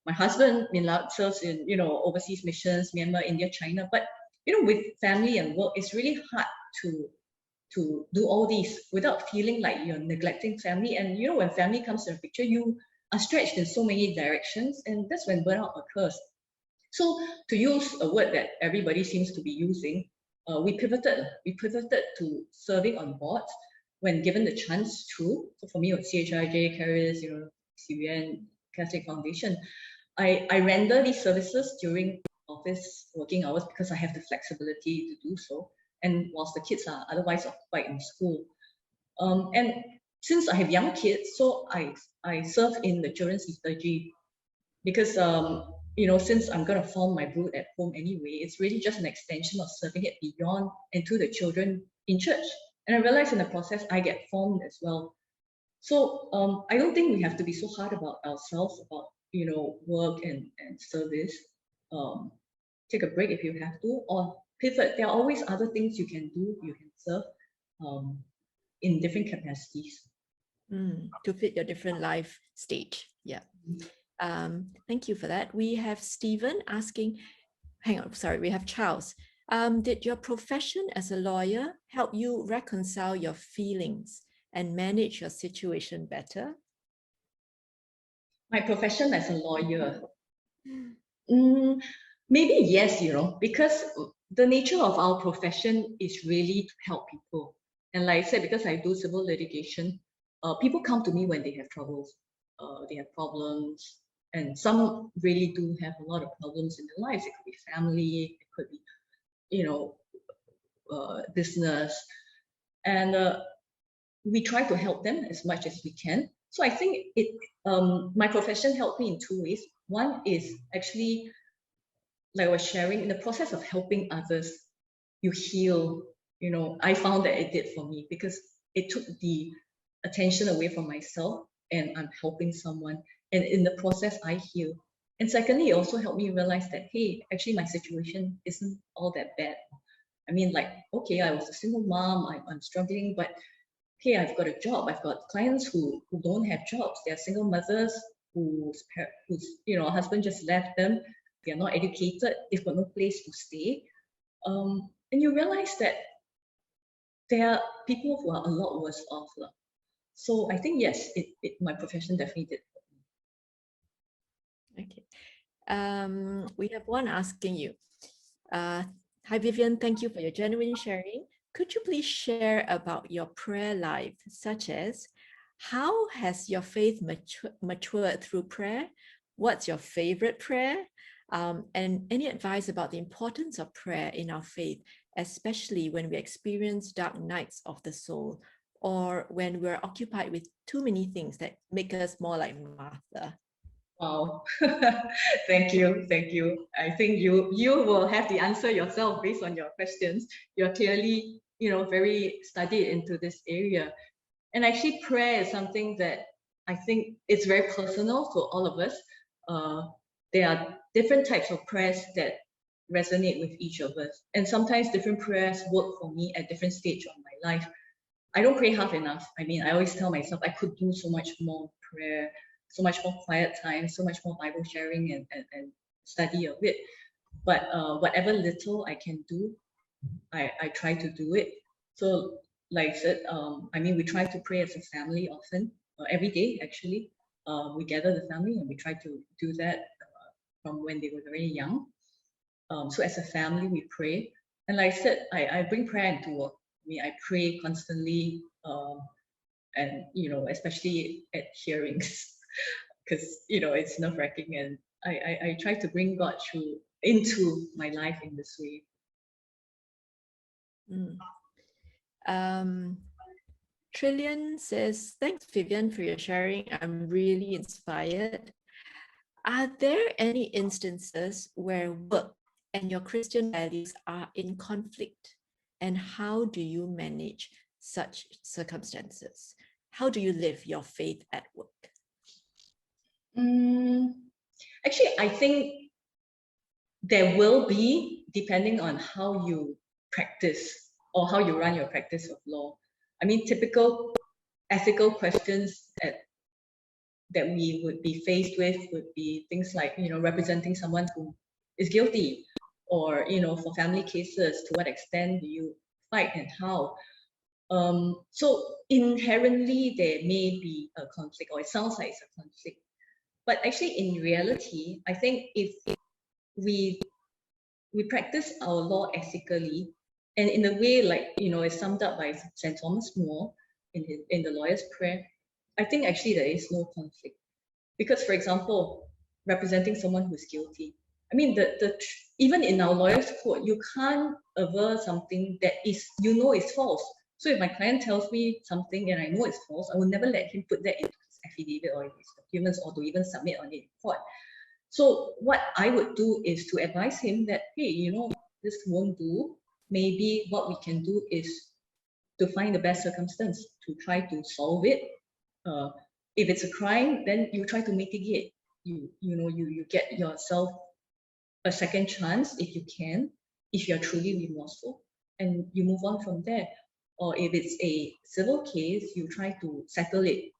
My husband, serves in, overseas missions, Myanmar, India, China. But, with family and work, it's really hard to do all these without feeling like you're neglecting family. And, when family comes to the picture, you are stretched in so many directions, and that's when burnout occurs. So to use a word that everybody seems to be using, we pivoted to serving on boards when given the chance to. So for me, it was CHRJ, Charities, Syrian Catholic Foundation. I render these services during office working hours because I have the flexibility to do so. And whilst the kids are otherwise occupied in school. And since I have young kids, so I serve in the children's liturgy because since I'm going to form my brood at home anyway, it's really just an extension of serving it beyond and to the children in church. And I realize in the process, I get formed as well. So I don't think we have to be so hard about ourselves, about, work and service. Take a break if you have to, or pivot. There are always other things you can do, you can serve in different capacities. To fit your different life stage. Yeah. Thank you for that. We have Stephen asking, we have Charles. Did your profession as a lawyer help you reconcile your feelings and manage your situation better? My profession as a lawyer, maybe yes, because the nature of our profession is really to help people. And like I said, because I do civil litigation, people come to me when they have troubles, they have problems, and some really do have a lot of problems in their lives. It could be family, it could be, business, and we try to help them as much as we can. So I think my profession helped me in two ways. One is actually, like I was sharing, in the process of helping others, you heal. I found that it did for me because it took the attention away from myself and I'm helping someone. And in the process, I heal. And secondly, it also helped me realize that, hey, actually my situation isn't all that bad. I mean, like, okay, I was a single mom, I'm struggling, but hey, I've got a job. I've got clients who don't have jobs. They're single mothers whose husband just left them. They're not educated. They've got no place to stay. And you realize that there are people who are a lot worse off. So I think, yes, my profession definitely did. Okay. We have one asking you. Hi, Vivienne. Thank you for your genuine sharing. Could you please share about your prayer life, such as how has your faith matured through prayer? What's your favorite prayer? And any advice about the importance of prayer in our faith, especially when we experience dark nights of the soul, or when we're occupied with too many things that make us more like Martha? Wow, thank you. I think you will have the answer yourself based on your questions. You're clearly, very studied into this area. And actually prayer is something that I think it's very personal to all of us. There are different types of prayers that resonate with each of us. And sometimes different prayers work for me at different stages of my life. I don't pray half enough. I mean, I always tell myself I could do so much more prayer, so much more quiet time, so much more Bible sharing and study of it. But whatever little I can do, I try to do it. So like I said, I mean, we try to pray as a family often, every day actually. we gather the family and we try to do that from when they were very young. So as a family, we pray. And like I said, I bring prayer into work. I mean, I pray constantly, and, you know, especially at hearings, because, you know, it's nerve-wracking, and I try to bring God into my life in this way. Trillian says, thanks, Vivienne, for your sharing. I'm really inspired. Are there any instances where work and your Christian values are in conflict? And how do you manage such circumstances? How do you live your faith at work? Actually, I think there will be, depending on how you practice or how you run your practice of law. I mean, typical ethical questions that we would be faced with would be things like, you know, representing someone who is guilty, or, you know, for family cases, to what extent do you fight and how? So inherently there may be a conflict, or it sounds like it's a conflict. But actually, in reality, I think if we practice our law ethically, and in a way, like, you know, it's summed up by St. Thomas More in the Lawyer's Prayer, I think actually there is no conflict. Because, for example, representing someone who's guilty, I mean, even in our lawyer's code, you can't aver something that is, you know, is false. So if my client tells me something and I know it's false, I will never let him put that into his affidavit or in his documents, or to even submit on it in court. So what I would do is to advise him that, hey, you know, this won't do. Maybe what we can do is to find the best circumstance to try to solve it. If it's a crime, then you try to mitigate. You get yourself a second chance if you can, if you're truly remorseful, and you move on from there. Or if it's a civil case, you try to settle it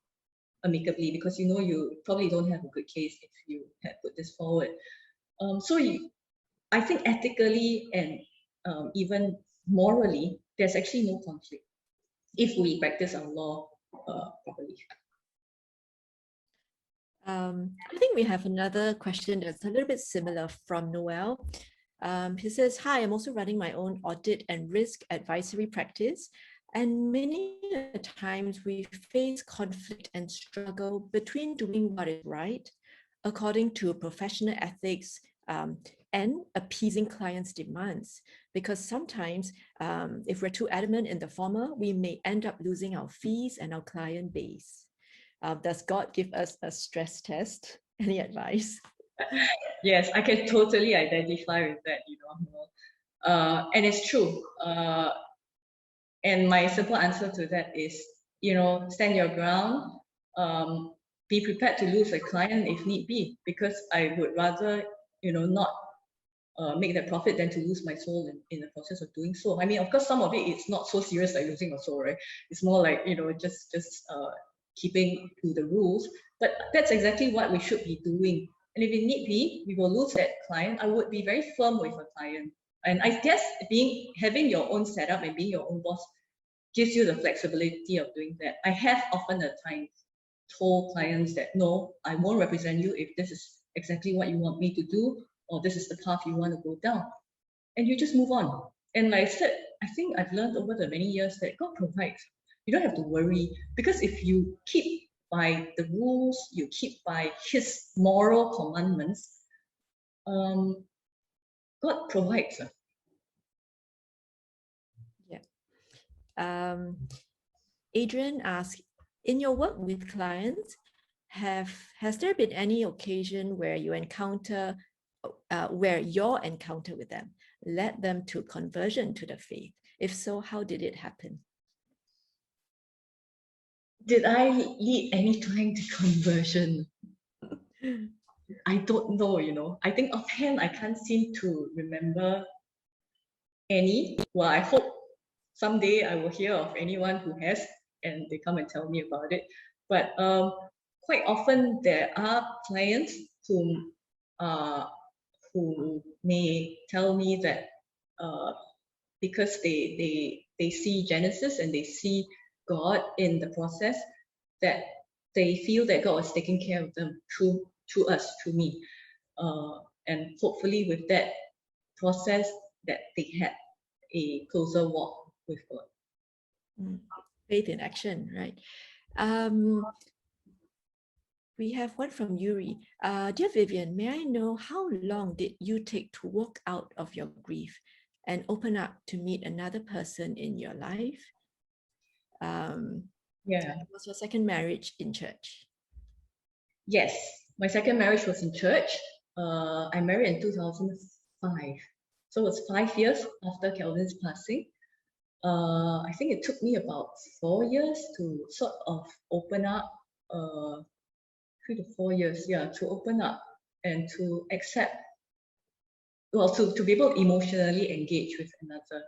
amicably, because, you know, you probably don't have a good case if you had put this forward. I think ethically and even morally, there's actually no conflict if we practice our law properly. I think we have another question that's a little bit similar from Noel. He says, hi, I'm also running my own audit and risk advisory practice. And many times we face conflict and struggle between doing what is right, according to professional ethics, and appeasing clients' demands. Because sometimes if we're too adamant in the former, we may end up losing our fees and our client base. Does God give us a stress test? Any advice? Yes, I can totally identify with that, you know. And it's true. And my simple answer to that is, you know, stand your ground. Be prepared to lose a client if need be, because I would rather, you know, not make that profit than to lose my soul in the process of doing so. I mean, of course, some of it is not so serious like losing a soul, right? It's more like, you know, just keeping to the rules. But that's exactly what we should be doing. And if it need be, we will lose that client. I would be very firm with a client. And I guess having your own setup and being your own boss gives you the flexibility of doing that. I have often at times told clients that, no, I won't represent you if this is exactly what you want me to do, or this is the path you want to go down. And you just move on. And like I said, I think I've learned over the many years that God provides. You don't have to worry, because if you keep by the rules, you keep by His moral commandments, God provides. Yeah. Adrian asks, in your work with clients, has there been any occasion where your encounter with them led them to conversion to the faith? If so, how did it happen? Did I lead any time to conversion? I don't know, you know. I think offhand, I can't seem to remember any. Well, I hope someday I will hear of anyone who has, and they come and tell me about it. But quite often there are clients who may tell me that because they see Genesis and they see God in the process, that they feel that God was taking care of them through us, through me. And hopefully with that process that they had a closer walk with God. Faith in action, right? We have one from Yuri. Dear Vivienne, may I know how long did you take to walk out of your grief and open up to meet another person in your life? Was your second marriage in church? Yes, my second marriage was in church. I married in 2005. So it was 5 years after Calvin's passing. I think it took me about 4 years to sort of open up, 3 to 4 years, to open up and to accept, well, to be able to emotionally engage with another.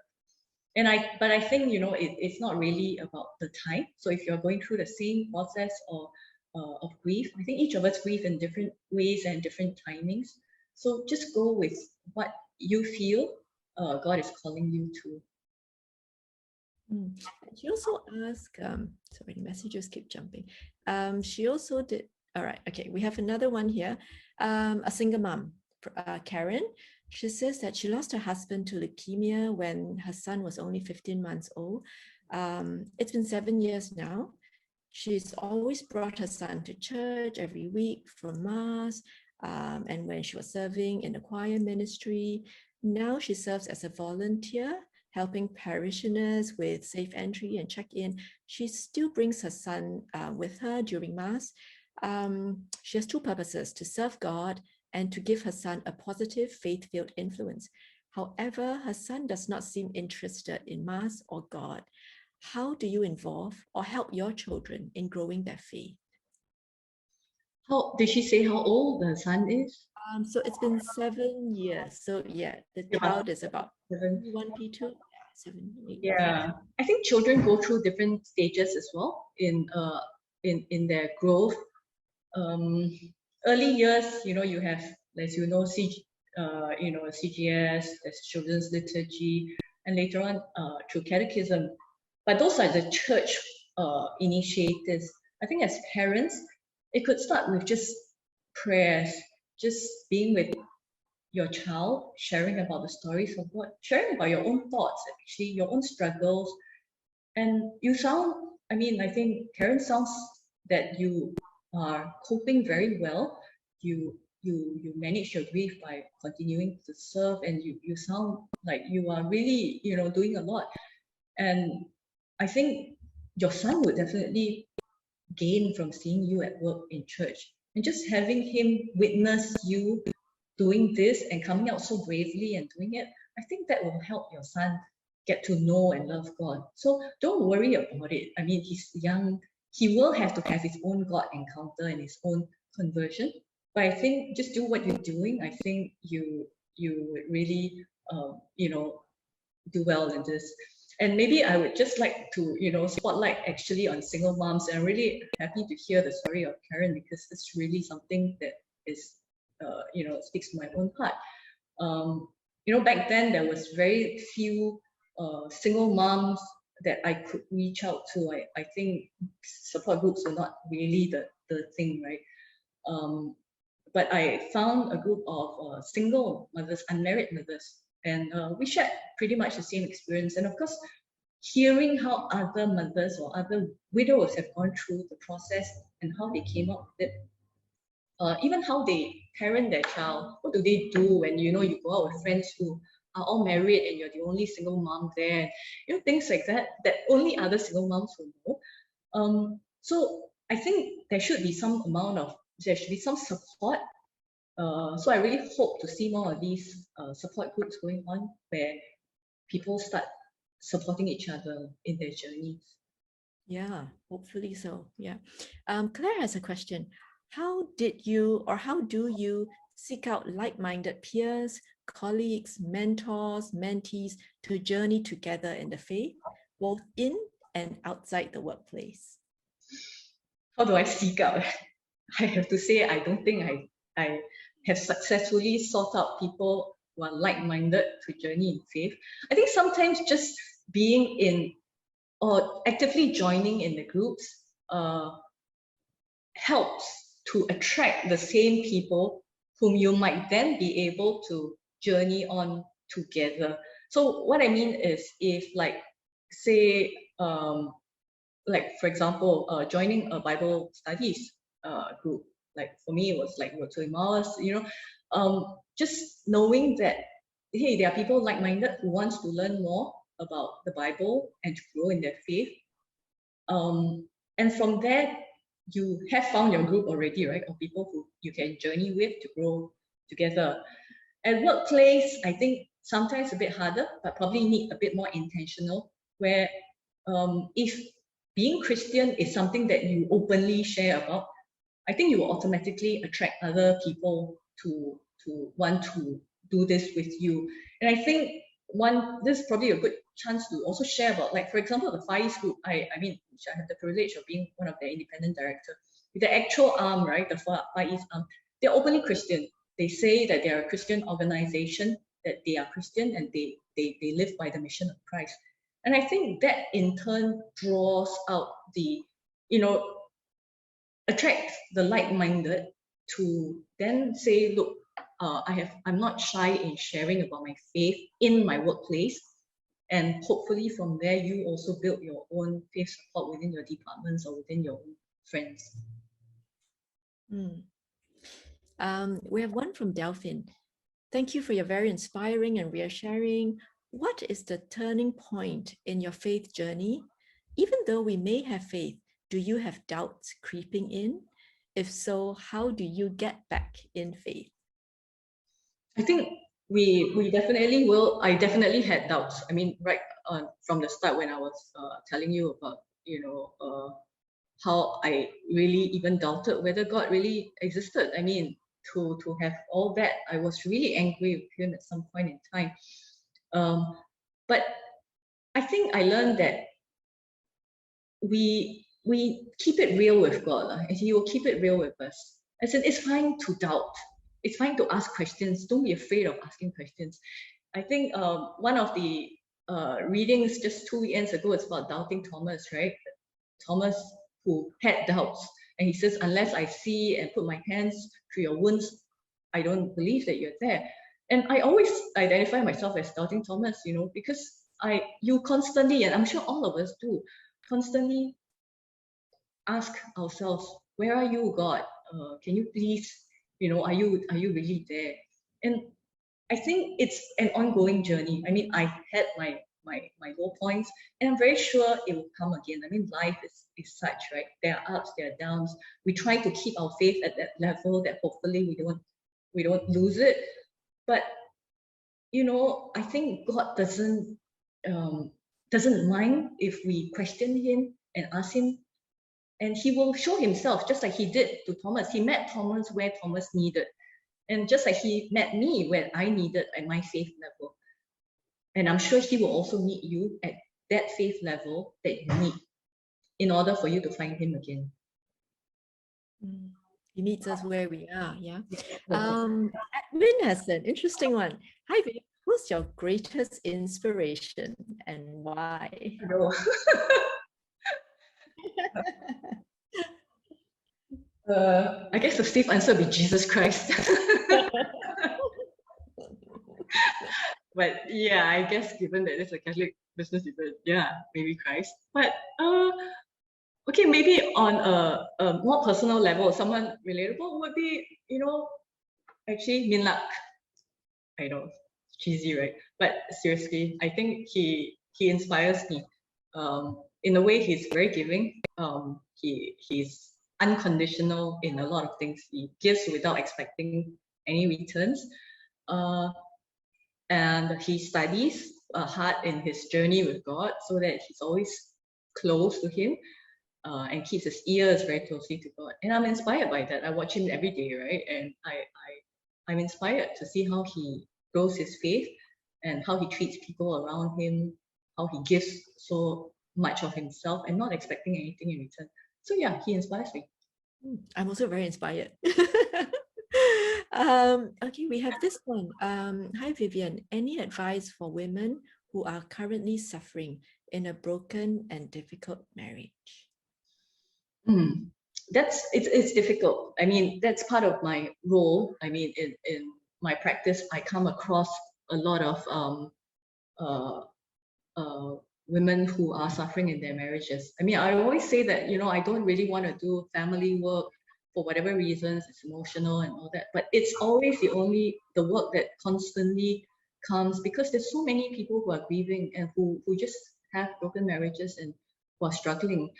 But I think, it's not really about the time. So if you're going through the same process of grief, I think each of us grieve in different ways and different timings. So just go with what you feel God is calling you to. She also asked, sorry, the messages keep jumping. She also did, all right, okay, we have another one here. A single mom, Karen. She says that she lost her husband to leukemia when her son was only 15 months old. It's been 7 years now. She's always brought her son to church every week for Mass, and when she was serving in the choir ministry. Now she serves as a volunteer, helping parishioners with safe entry and check-in. She still brings her son with her during Mass. She has two purposes: to serve God and to give her son a positive faith-filled influence. However, her son does not seem interested in Mass or God. How do you involve or help your children in growing their faith? How did she say how old the son is? So it's been 7 years. So yeah, the child is about P1, P2, 7, 8. Yeah, I think children go through different stages as well in their growth. Early years, you have, as you know, CGS, there's children's liturgy, and later on through catechism. But those are the church initiatives. I think as parents, it could start with just prayers, just being with your child, sharing about the stories of God, sharing about your own thoughts, actually, your own struggles. And I think Karen sounds that you are coping very well. You manage your grief by continuing to serve, and you sound like you are really, doing a lot. And I think your son would definitely gain from seeing you at work in church, and just having him witness you doing this and coming out so bravely and doing it. I think that will help your son get to know and love God. So don't worry about it. I mean, he's young. He will have to have his own God encounter and his own conversion. But I think just do what you're doing. I think you would really, do well in this. And maybe I would just like to, spotlight actually on single moms. And I'm really happy to hear the story of Karen, because it's really something that is, speaks to my own heart. Back then there was very few single moms that I could reach out to. I think support groups were not really the thing, right? But I found a group of single mothers, unmarried mothers, and we shared pretty much the same experience. And of course, hearing how other mothers or other widows have gone through the process and how they came up with it, even how they parent their child. What do they do when you go out with friends who are all married and you're the only single mom there? Things like that only other single moms will know. So I think there should be some support. So I really hope to see more of these support groups going on, where people start supporting each other in their journeys. Yeah, hopefully so. Yeah. Claire has a question. How did you, or how do you seek out like-minded peers, colleagues, mentors, mentees to journey together in the faith, both in and outside the workplace? How do I seek out? I have to say, I don't think I have successfully sought out people who are like-minded to journey in faith. I think sometimes just being in or actively joining in the groups helps to attract the same people whom you might then be able to journey on together. So what I mean is, if like, say, like for example, joining a Bible studies group, like for me it was like Road to Emmaus, just knowing that, hey, there are people like-minded who wants to learn more about the Bible and to grow in their faith. And from there, you have found your group already, right? Of people who you can journey with to grow together. At workplace, I think sometimes a bit harder, but probably need a bit more intentional, where if being Christian is something that you openly share about, I think you will automatically attract other people to want to do this with you. And I think this is probably a good chance to also share about, like, for example, the Far East group. I mean, I have the privilege of being one of their independent directors. With the actual arm, right, the Far East arm, they're openly Christian. They say that they're a Christian organization, that they are Christian, and they live by the mission of Christ. And I think that in turn draws out the, attracts the like-minded to then say, look, I'm not shy in sharing about my faith in my workplace. And hopefully from there, you also build your own faith support within your departments or within your own friends. We have one from Delphine. Thank you for your very inspiring and reassuring. What is the turning point in your faith journey? Even though we may have faith, do you have doubts creeping in? If so, how do you get back in faith? I think we definitely will. I definitely had doubts. I mean, right from the start when I was telling you about, how I really even doubted whether God really existed. I mean, to have all that, I was really angry with him at some point in time. But I think I learned that we keep it real with God, and He will keep it real with us. I said, it's fine to doubt. It's fine to ask questions. Don't be afraid of asking questions. I think one of the readings just 2 weekends ago is about doubting Thomas, right? Thomas, who had doubts, and he says, unless I see and put my hands through your wounds, I don't believe that you're there. And I always identify myself as doubting Thomas, because you constantly, and I'm sure all of us do, constantly ask ourselves, where are you, God? Can you please, are you really there? And I think it's an ongoing journey. I mean, I had my low points, and I'm very sure it will come again. I mean, life is such, right? There are ups, there are downs. We try to keep our faith at that level that hopefully we don't lose it. But I think God doesn't mind if we question Him and ask Him, and He will show Himself, just like He did to Thomas. He met Thomas where Thomas needed, and just like He met me where I needed at my faith level. And I'm sure He will also meet you at that faith level that you need in order for you to find Him again. He meets us where we are, yeah. Edwin has an interesting one. Hi, Viv. Who's your greatest inspiration and why? I guess the safe answer would be Jesus Christ. But yeah, I guess given that it's a Catholic business event, yeah, maybe Christ. But okay, maybe on a more personal level, someone relatable would be, actually Minlak. I know, cheesy, right? But seriously, I think he inspires me. In a way, he's very giving. He's unconditional in a lot of things. He gives without expecting any returns. And he studies hard in his journey with God so that he's always close to Him and keeps his ears very closely to God. And I'm inspired by that. I watch him every day, right? And I'm inspired to see how he grows his faith and how he treats people around him, how he gives so much of himself and not expecting anything in return. So yeah, he inspires me. I'm also very inspired. Okay, we have this one. Hi, Vivienne. Any advice for women who are currently suffering in a broken and difficult marriage? it's difficult. I mean, that's part of my role. I mean, in my practice, I come across a lot of women who are suffering in their marriages. I mean, I always say that, you know, I don't really want to do family work for whatever reasons, it's emotional and all that, but it's always the work that constantly comes, because there's so many people who are grieving and who just have broken marriages and who are struggling.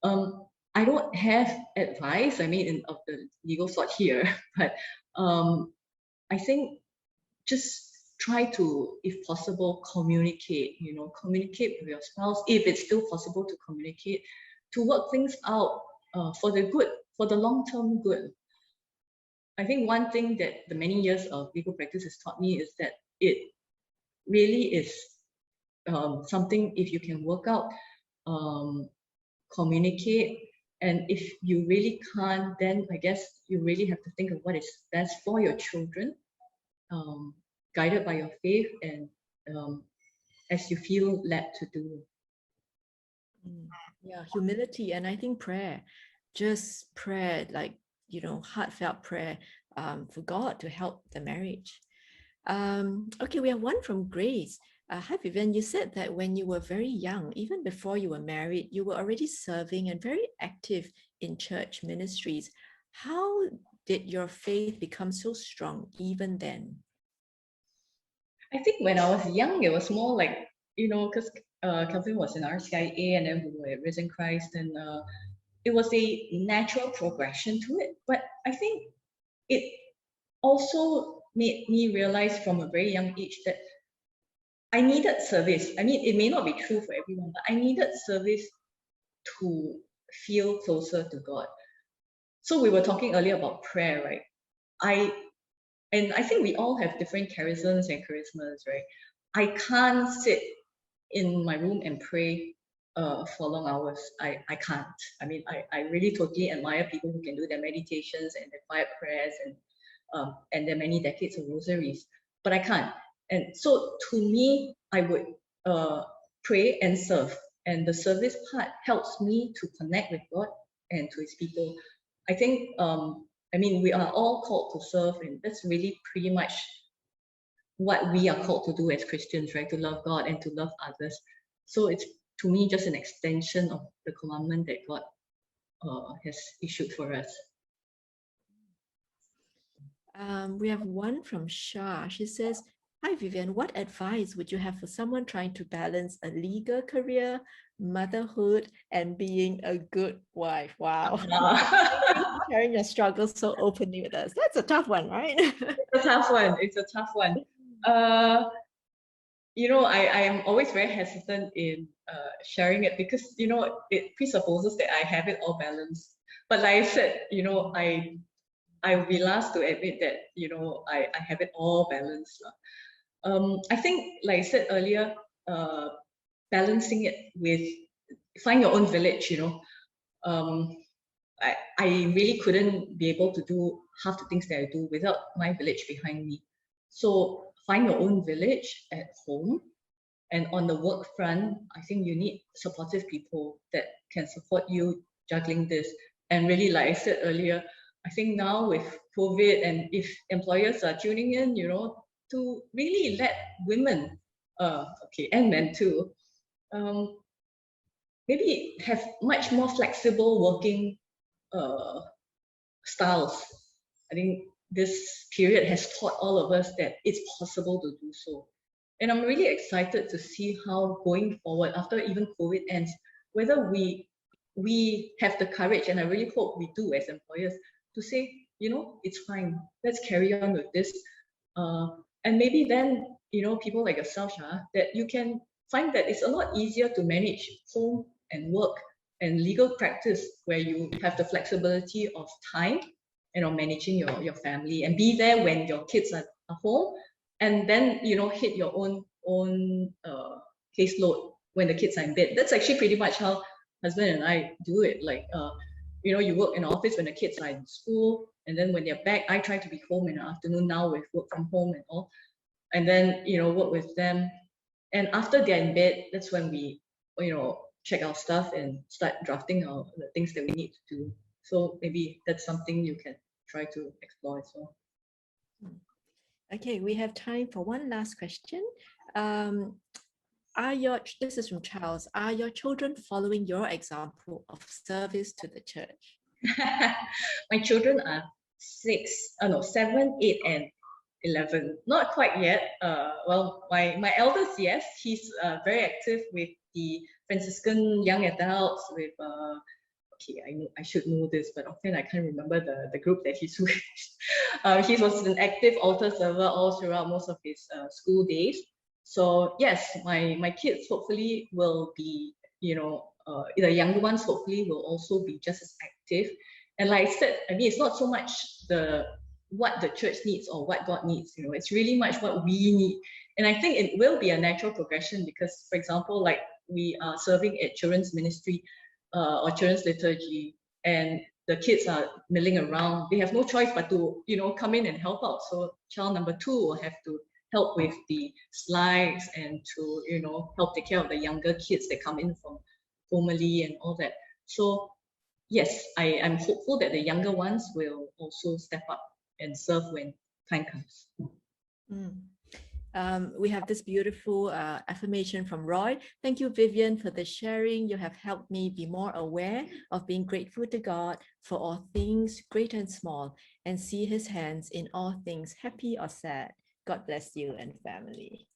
I don't have advice, I mean, of the legal sort here, but I think just try to, if possible, communicate, you know, communicate with your spouse, if it's still possible to communicate, to work things out for the good, for the long-term good. I think one thing that the many years of legal practice has taught me is that it really is something, if you can work out, communicate, and if you really can't, then I guess you really have to think of what is best for your children, guided by your faith and as you feel led to do. Yeah, humility, and I think prayer, just prayer, like, you know, heartfelt prayer for God to help the marriage. Okay, we have one from Grace. Hi, Vivienne. You said that when you were very young, even before you were married, you were already serving and very active in church ministries. How did your faith become so strong even then? I think when I was young, it was more like, you know, because Kelvin was in RCIA and then we were at Risen Christ, and it was a natural progression to it. But I think it also made me realize from a very young age that I needed service. I mean, it may not be true for everyone, but I needed service to feel closer to God. So we were talking earlier about prayer, right? And I think we all have different charisms and charismas, right? I can't sit in my room and pray for long hours. I can't. I mean, I really totally admire people who can do their meditations and their quiet prayers and their many decades of rosaries, but I can't. And so to me, I would pray and serve. And the service part helps me to connect with God and to His people. I think, I mean, we are all called to serve, and that's really pretty much what we are called to do as Christians, right? To love God and to love others. So it's, to me, just an extension of the commandment that God has issued for us. We have one from Shah. She says, hi, Vivienne, what advice would you have for someone trying to balance a legal career, motherhood, and being a good wife? Wow. Sharing your struggles so openly with us. That's a tough one, right? It's a tough one. It's a tough one. You know, I am always very hesitant in sharing it because, you know, it presupposes that I have it all balanced. But like I said, you know, I will be last to admit that, you know, I have it all balanced. I think, like I said earlier, balancing it with find your own village, you know. I really couldn't be able to do half the things that I do without my village behind me. So find your own village at home. And on the work front, I think you need supportive people that can support you juggling this. And really, like I said earlier, I think now with COVID, and if employers are tuning in, you know, to really let women, okay, and men too, maybe have much more flexible working styles. I think this period has taught all of us that it's possible to do so. And I'm really excited to see how going forward, after even COVID ends, whether we have the courage, and I really hope we do as employers, to say, you know, it's fine, let's carry on with this. And maybe then, you know, people like yourself, Shah, that you can find that it's a lot easier to manage home and work and legal practice, where you have the flexibility of time and of managing your family and be there when your kids are home, and then, you know, hit your own caseload when the kids are in bed. That's actually pretty much how husband and I do it. Like, you know, you work in the office when the kids are in school, and then when they're back, I try to be home in the afternoon now with work from home and all, and then, you know, work with them. And after they're in bed, that's when we, you know, check our stuff and start drafting the things that we need to do. So maybe that's something you can try to explore as well. Okay, we have time for one last question. This is from Charles. Are your children following your example of service to the church? My children are 7, 8, and 11. Not quite yet. Well, my eldest, yes, he's very active with the Franciscan young adults. With okay, I should know this, but often I can't remember the group that he's with. He was an active altar server all throughout most of his school days. So yes, my kids hopefully will be, the younger ones hopefully will also be just as active. And like I said, I mean, it's not so much what the church needs or what God needs, it's really much what we need. And I think it will be a natural progression because, for example, like we are serving at children's ministry or children's liturgy, and the kids are milling around. They have no choice but to, come in and help out. So child number 2 will have to help with the slides and to, help take care of the younger kids that come in from formally and all that. So yes, I'm hopeful that the younger ones will also step up and serve when time comes. We have this beautiful affirmation from Roy. Thank you, Vivienne, for the sharing. You have helped me be more aware of being grateful to God for all things, great and small, and see his hands in all things, happy or sad. God bless you and family.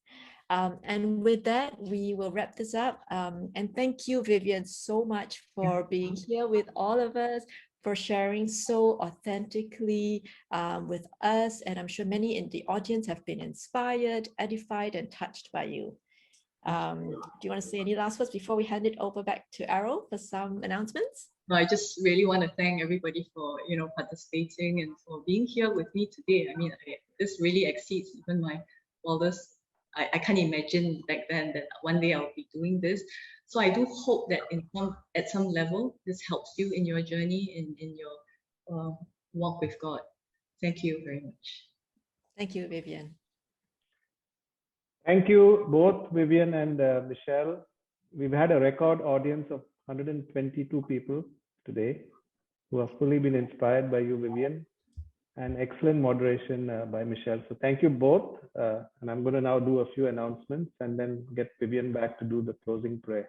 And with that, we will wrap this up. And thank you, Vivienne, so much for being here with all of us, for sharing so authentically with us. And I'm sure many in the audience have been inspired, edified, and touched by you. Do you want to say any last words before we hand it over back to Errol for some announcements? I just really want to thank everybody for, participating and for being here with me today. I mean, this really exceeds even my wildest. I can't imagine back then that one day I'll be doing this. So I do hope that at some level, this helps you in your journey, in your walk with God. Thank you very much. Thank you, Vivienne. Thank you both, Vivienne and Michelle. We've had a record audience of 122 people today who have fully been inspired by you, Vivienne, and excellent moderation by Michelle. So thank you both. And I'm going to now do a few announcements and then get Vivienne back to do the closing prayer.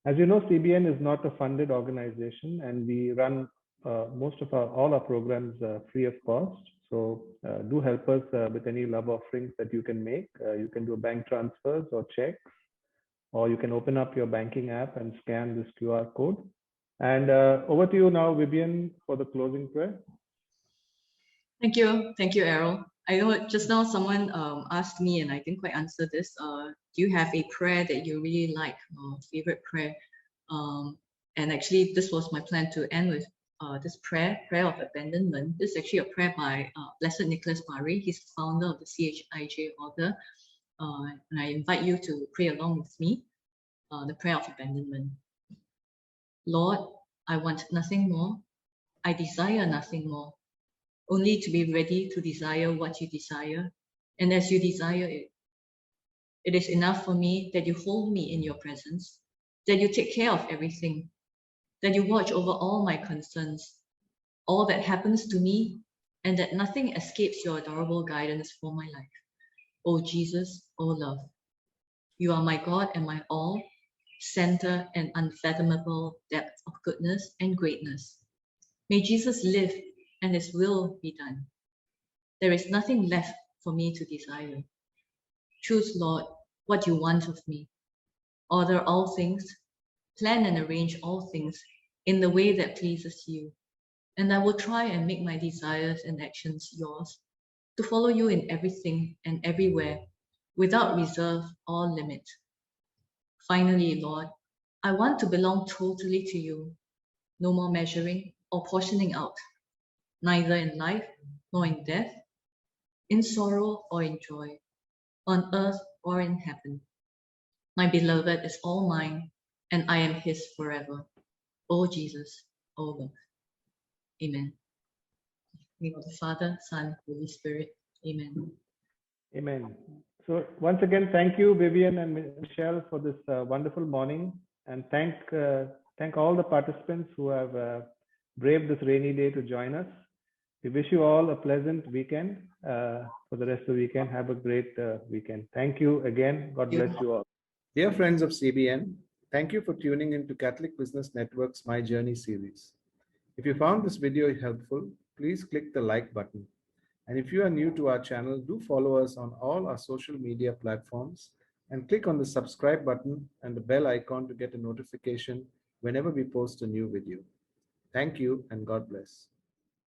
As you know, CBN is not a funded organization, and we run all our programs free of cost. So do help us with any love offerings that you can make. You can do bank transfers or checks, or you can open up your banking app and scan this QR code. And over to you now, Vivienne, for the closing prayer. Thank you, Errol. I know just now someone asked me, and I didn't quite answer this. Do you have a prayer that you really like, or favorite prayer? And actually, this was my plan to end with this prayer of abandonment. This is actually a prayer by Blessed Nicholas Pari. He's the founder of the CHIJ order. And I invite you to pray along with me, the prayer of abandonment. Lord, I want nothing more. I desire nothing more. Only to be ready to desire what you desire. And as you desire it, it is enough for me that you hold me in your presence, that you take care of everything, that you watch over all my concerns, all that happens to me, and that nothing escapes your adorable guidance for my life. O Jesus, O love, you are my God and my all, center and unfathomable depth of goodness and greatness. May Jesus live and his will be done. There is nothing left for me to desire. Choose, Lord, what you want of me. Order all things, plan and arrange all things in the way that pleases you. And I will try and make my desires and actions yours, to follow you in everything and everywhere, without reserve or limit. Finally, Lord, I want to belong totally to you. No more measuring or portioning out, neither in life nor in death, in sorrow or in joy, on earth or in heaven. My beloved is all mine, and I am his forever. O Jesus, O Lord. Amen. In the name of the Father, Son, Holy Spirit. Amen. Amen. So once again, thank you, Vivienne and Michelle, for this wonderful morning, and thank all the participants who have braved this rainy day to join us. We wish you all a pleasant weekend. For the rest of the weekend, have a great weekend. Thank you again. God bless you all. Dear friends of CBN, thank you for tuning into Catholic Business Network's My Journey series. If you found this video helpful, please click the like button. And if you are new to our channel, do follow us on all our social media platforms and click on the subscribe button and the bell icon to get a notification whenever we post a new video. Thank you and God bless.